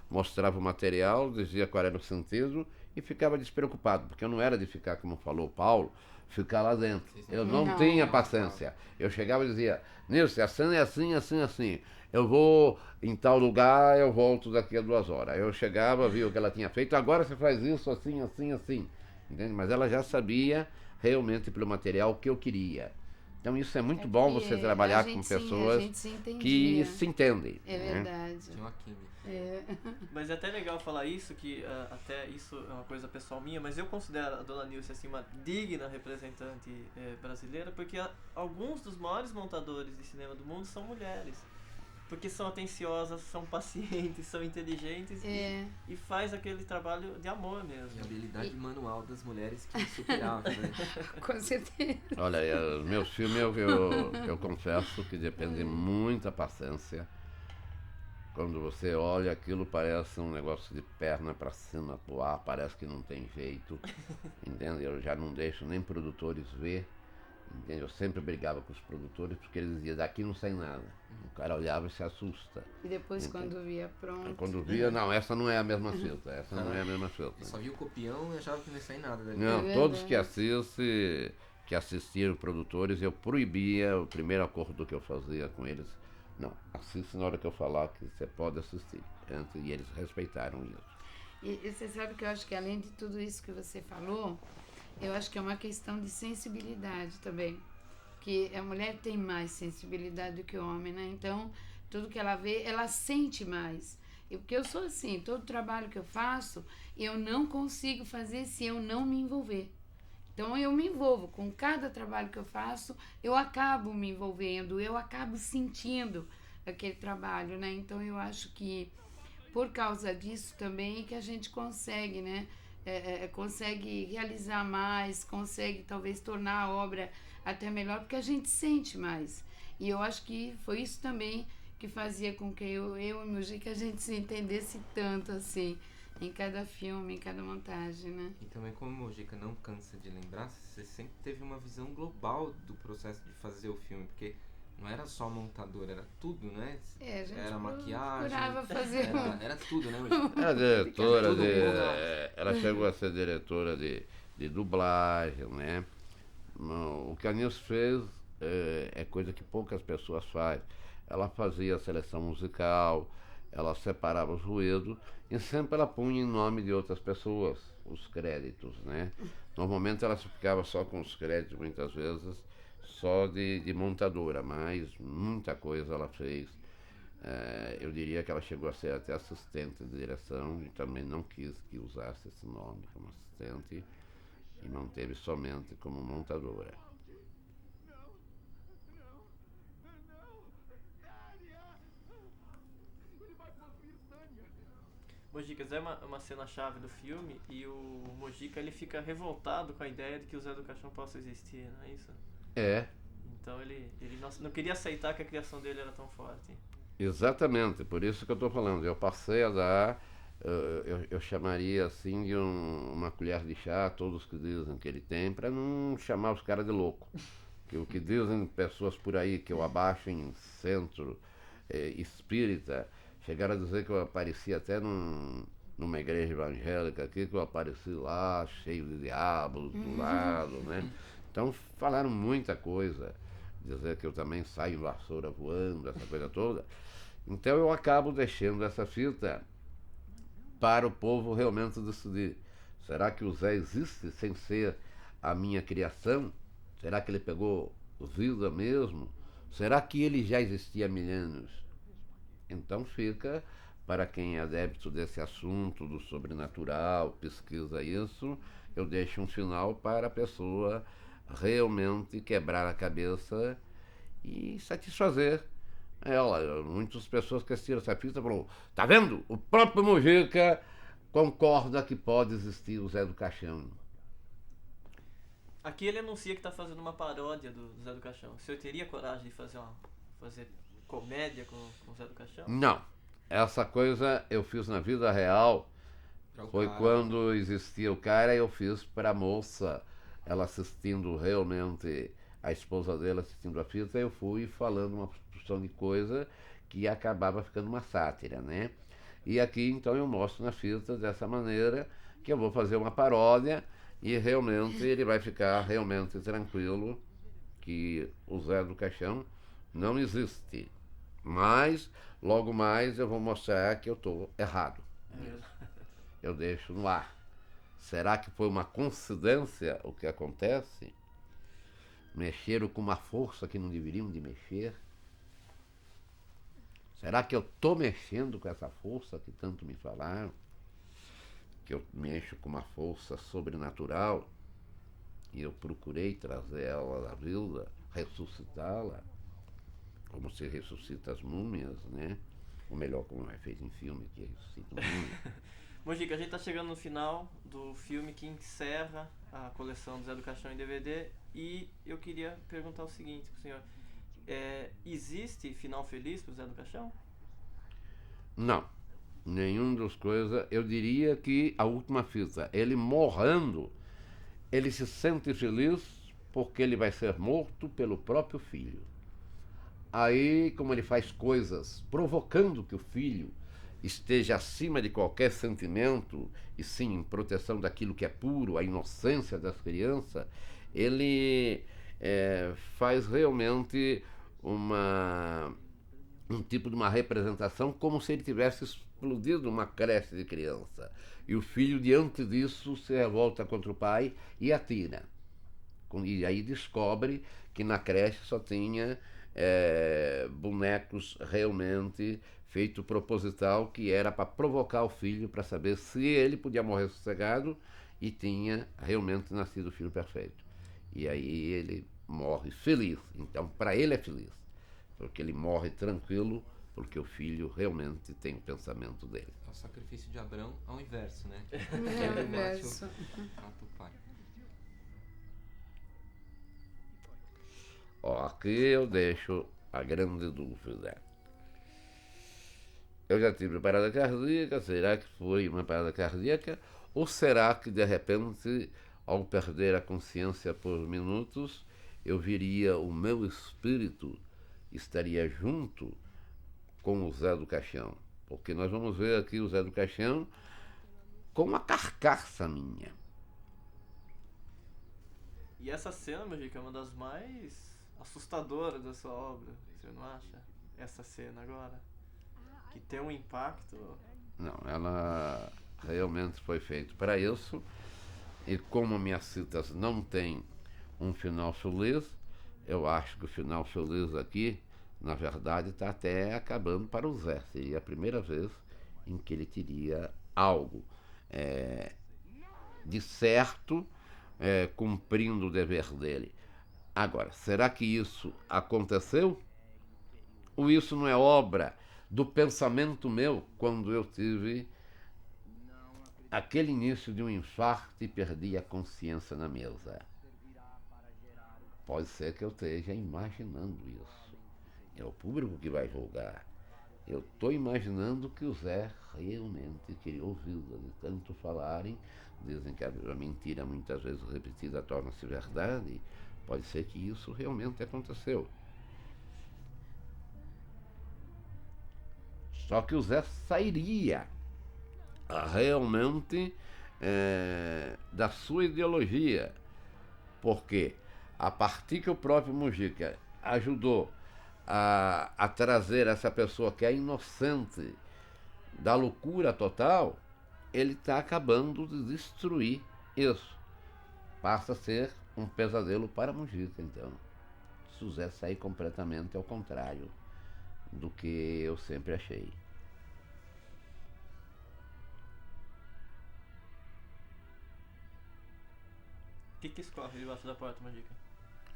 mostrava o material, dizia qual era o sentido e ficava despreocupado, porque eu não era de ficar, como falou o Paulo, ficar lá dentro. Eu não tinha paciência. Eu chegava e dizia, Nilson, a cena é assim, assim, assim. Eu vou em tal lugar, eu volto daqui a 2 horas. Eu chegava, via o que ela tinha feito, agora você faz isso assim, assim, assim. Entende? Mas ela já sabia realmente pelo material o que eu queria. Então isso é muito bom você trabalhar com pessoas que se entendem. É verdade. Tinha uma química. Mas é até legal falar isso, que até isso é uma coisa pessoal minha, mas eu considero a Dona Nilce assim, uma digna representante brasileira, porque alguns dos maiores montadores de cinema do mundo são mulheres. Porque são atenciosas, são pacientes, são inteligentes e faz aquele trabalho de amor mesmo. E a habilidade manual das mulheres que superava, né? Com certeza. Olha, os meus filmes eu confesso que depende muita paciência. Quando você olha aquilo parece um negócio de perna para cima pro ar, parece que não tem jeito. Entende? Eu já não deixo nem produtores ver. Entende? Eu sempre brigava com os produtores porque eles diziam, daqui não sai nada. O cara olhava e se assusta. E depois Entende? quando via pronto. Quando via, não, essa não é a mesma filta, essa não é a mesma filta. Eu só vi o copião e achava que não ia sair nada dali. Não, todos que assistiram produtores, eu proibia o primeiro acordo que eu fazia com eles. Não, assiste na hora que eu falar que você pode assistir. E eles respeitaram isso. E você sabe que eu acho que além de tudo isso que você falou, eu acho que é uma questão de sensibilidade também. Que a mulher tem mais sensibilidade do que o homem, né? Então, tudo que ela vê, ela sente mais. Porque eu sou assim, todo trabalho que eu faço, eu não consigo fazer se eu não me envolver. Então eu me envolvo com cada trabalho que eu faço, eu acabo me envolvendo, eu acabo sentindo aquele trabalho, né? Então eu acho que por causa disso também que a gente consegue, né? Consegue realizar mais, consegue talvez tornar a obra até melhor, porque a gente sente mais. E eu acho que foi isso também que fazia com que eu e o Mujica a gente se entendesse tanto assim, em cada filme, em cada montagem, né? E também, como o Mujica não cansa de lembrar, você sempre teve uma visão global do processo de fazer o filme, porque não era só montador, era tudo, né? A gente era maquiagem, procurava fazer era tudo, né, Mujica? Era diretora Todo de. mundo. Ela chegou a ser diretora de dublagem, né? O que a Nilce fez é coisa que poucas pessoas fazem. Ela fazia a seleção musical, ela separava os ruídos e sempre ela punha em nome de outras pessoas os créditos, né? Normalmente ela ficava só com os créditos, muitas vezes, só de montadora, mas muita coisa ela fez. Eu diria que ela chegou a ser até assistente de direção e também não quis que usasse esse nome como assistente e manteve somente como montadora. Mojica, é uma cena-chave do filme e o Mojica ele fica revoltado com a ideia de que o Zé do Caixão possa existir, não é isso? É, Então ele não queria aceitar que a criação dele era tão forte. exatamente, por isso que eu estou falando. Eu passei a dar, eu chamaria assim de uma colher de chá a todos que dizem que ele tem, para não chamar os caras de louco. Que o que dizem pessoas por aí que eu abaixo em centro espírita, chegaram a dizer que eu aparecia até numa igreja evangélica aqui, que eu apareci lá cheio de diabos do lado, né? Então falaram muita coisa, dizer que eu também saio em vassoura voando, essa coisa toda. Então eu acabo deixando essa fita para o povo realmente decidir. Será que o Zé existe sem ser a minha criação? Será que ele pegou vida mesmo? Será que ele já existia há milênios? Então fica, para quem é adepto desse assunto do sobrenatural, pesquisa isso, eu deixo um final para a pessoa realmente quebrar a cabeça e satisfazer ela. Muitas pessoas que assistiram essa fita falaram, tá vendo? O próprio Mujica concorda que pode existir o Zé do Caixão. Aqui ele anuncia que está fazendo uma paródia do Zé do Caixão. O senhor teria coragem de fazer comédia com o Zé do Caixão? Não. Essa coisa eu fiz na vida real. Foi cara. quando existia o cara, eu fiz para a moça, ela assistindo realmente, a esposa dela assistindo a fita, eu fui falando uma porção de coisa que acabava ficando uma sátira, né? E aqui então eu mostro na fita dessa maneira que eu vou fazer uma paródia e realmente ele vai ficar realmente tranquilo que o Zé do Caixão não existe. Mas logo mais eu vou mostrar que eu estou errado. Eu deixo no ar. Será que foi uma coincidência o que acontece? Mexeram com uma força que não deveriam de mexer? Será que eu estou mexendo com essa força que tanto me falaram? Que eu mexo com uma força sobrenatural e eu procurei trazer ela à vida, ressuscitá-la, como se ressuscita as múmias, né? Ou melhor, como é feito em filme, que ressuscita múmias. Mojica, a gente está chegando no final do filme que encerra a coleção do Zé do Caixão em DVD e eu queria perguntar o seguinte pro senhor. Existe final feliz pro Zé do Caixão? Não, nenhum dos coisas. Eu diria que a última fita, ele morrendo, ele se sente feliz porque ele vai ser morto pelo próprio filho. Aí, como ele faz coisas provocando que o filho esteja acima de qualquer sentimento, e sim em proteção daquilo que é puro, a inocência das crianças, ele faz realmente um tipo de uma representação como se ele tivesse explodido uma creche de criança. E o filho, diante disso, se revolta contra o pai e atira. E aí descobre que na creche só tinha bonecos realmente feito proposital, que era para provocar o filho, para saber se ele podia morrer sossegado e tinha realmente nascido o filho perfeito. E aí ele morre feliz. Então, para ele é feliz, porque ele morre tranquilo, porque o filho realmente tem o pensamento dele. É o sacrifício de Abraão ao inverso, né? É o inverso. Mata o pai. Ó, aqui eu deixo a grande dúvida. Eu já tive parada cardíaca, será que foi uma parada cardíaca? Ou será que, de repente, ao perder a consciência por minutos, eu viria, o meu espírito estaria junto com o Zé do Caixão? Porque nós vamos ver aqui o Zé do Caixão com uma carcaça minha. E essa cena, Mujica, é uma das mais assustadoras da sua obra, você não acha? Essa cena agora, que tem um impacto... Não, ela realmente foi feita para isso, e como minhas citas não têm um final feliz, eu acho que o final feliz aqui, na verdade, está até acabando para o Zé. Seria a primeira vez em que ele teria algo de certo, cumprindo o dever dele. Agora, será que isso aconteceu? Ou isso não é obra do pensamento meu quando eu tive aquele início de um infarto e perdi a consciência na mesa? Pode ser que eu esteja imaginando isso. É o público que vai julgar. Eu estou imaginando que o Zé realmente queria ouvi-la, de tanto falarem. Dizem que a mentira, muitas vezes repetida, torna-se verdade. Pode ser que isso realmente aconteceu. Só que o Zé sairia realmente da sua ideologia. Porque a partir que o próprio Mujica ajudou a trazer essa pessoa que é inocente da loucura total, ele está acabando de destruir isso. Passa a ser um pesadelo para Mujica, então. Se o Zé sair completamente ao contrário do que eu sempre achei. O que escorre debaixo da porta, Mujica?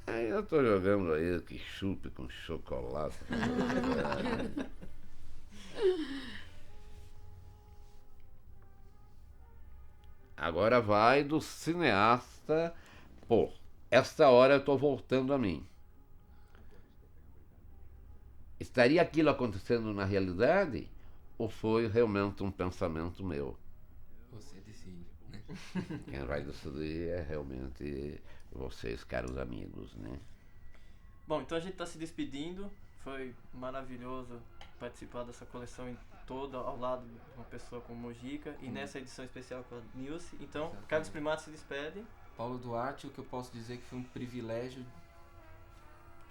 Aí eu tô jogando aí que chupe com chocolate. Agora vai do cineasta. Pô, esta hora eu tô voltando a mim. Estaria aquilo acontecendo na realidade? Ou foi realmente um pensamento meu? Você decide, né? Quem vai decidir é realmente vocês, caros amigos, né? Bom, então a gente está se despedindo. Foi maravilhoso participar dessa coleção toda ao lado de uma pessoa como Mujica e nessa edição especial com a Nilce. Então, Exatamente. Carlos Primato se despede. Paulo Duarte, o que eu posso dizer que foi um privilégio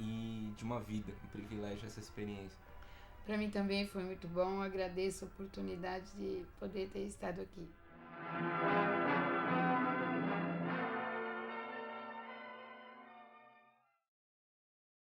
e de uma vida, um privilégio essa experiência. Para mim também foi muito bom. Agradeço a oportunidade de poder ter estado aqui.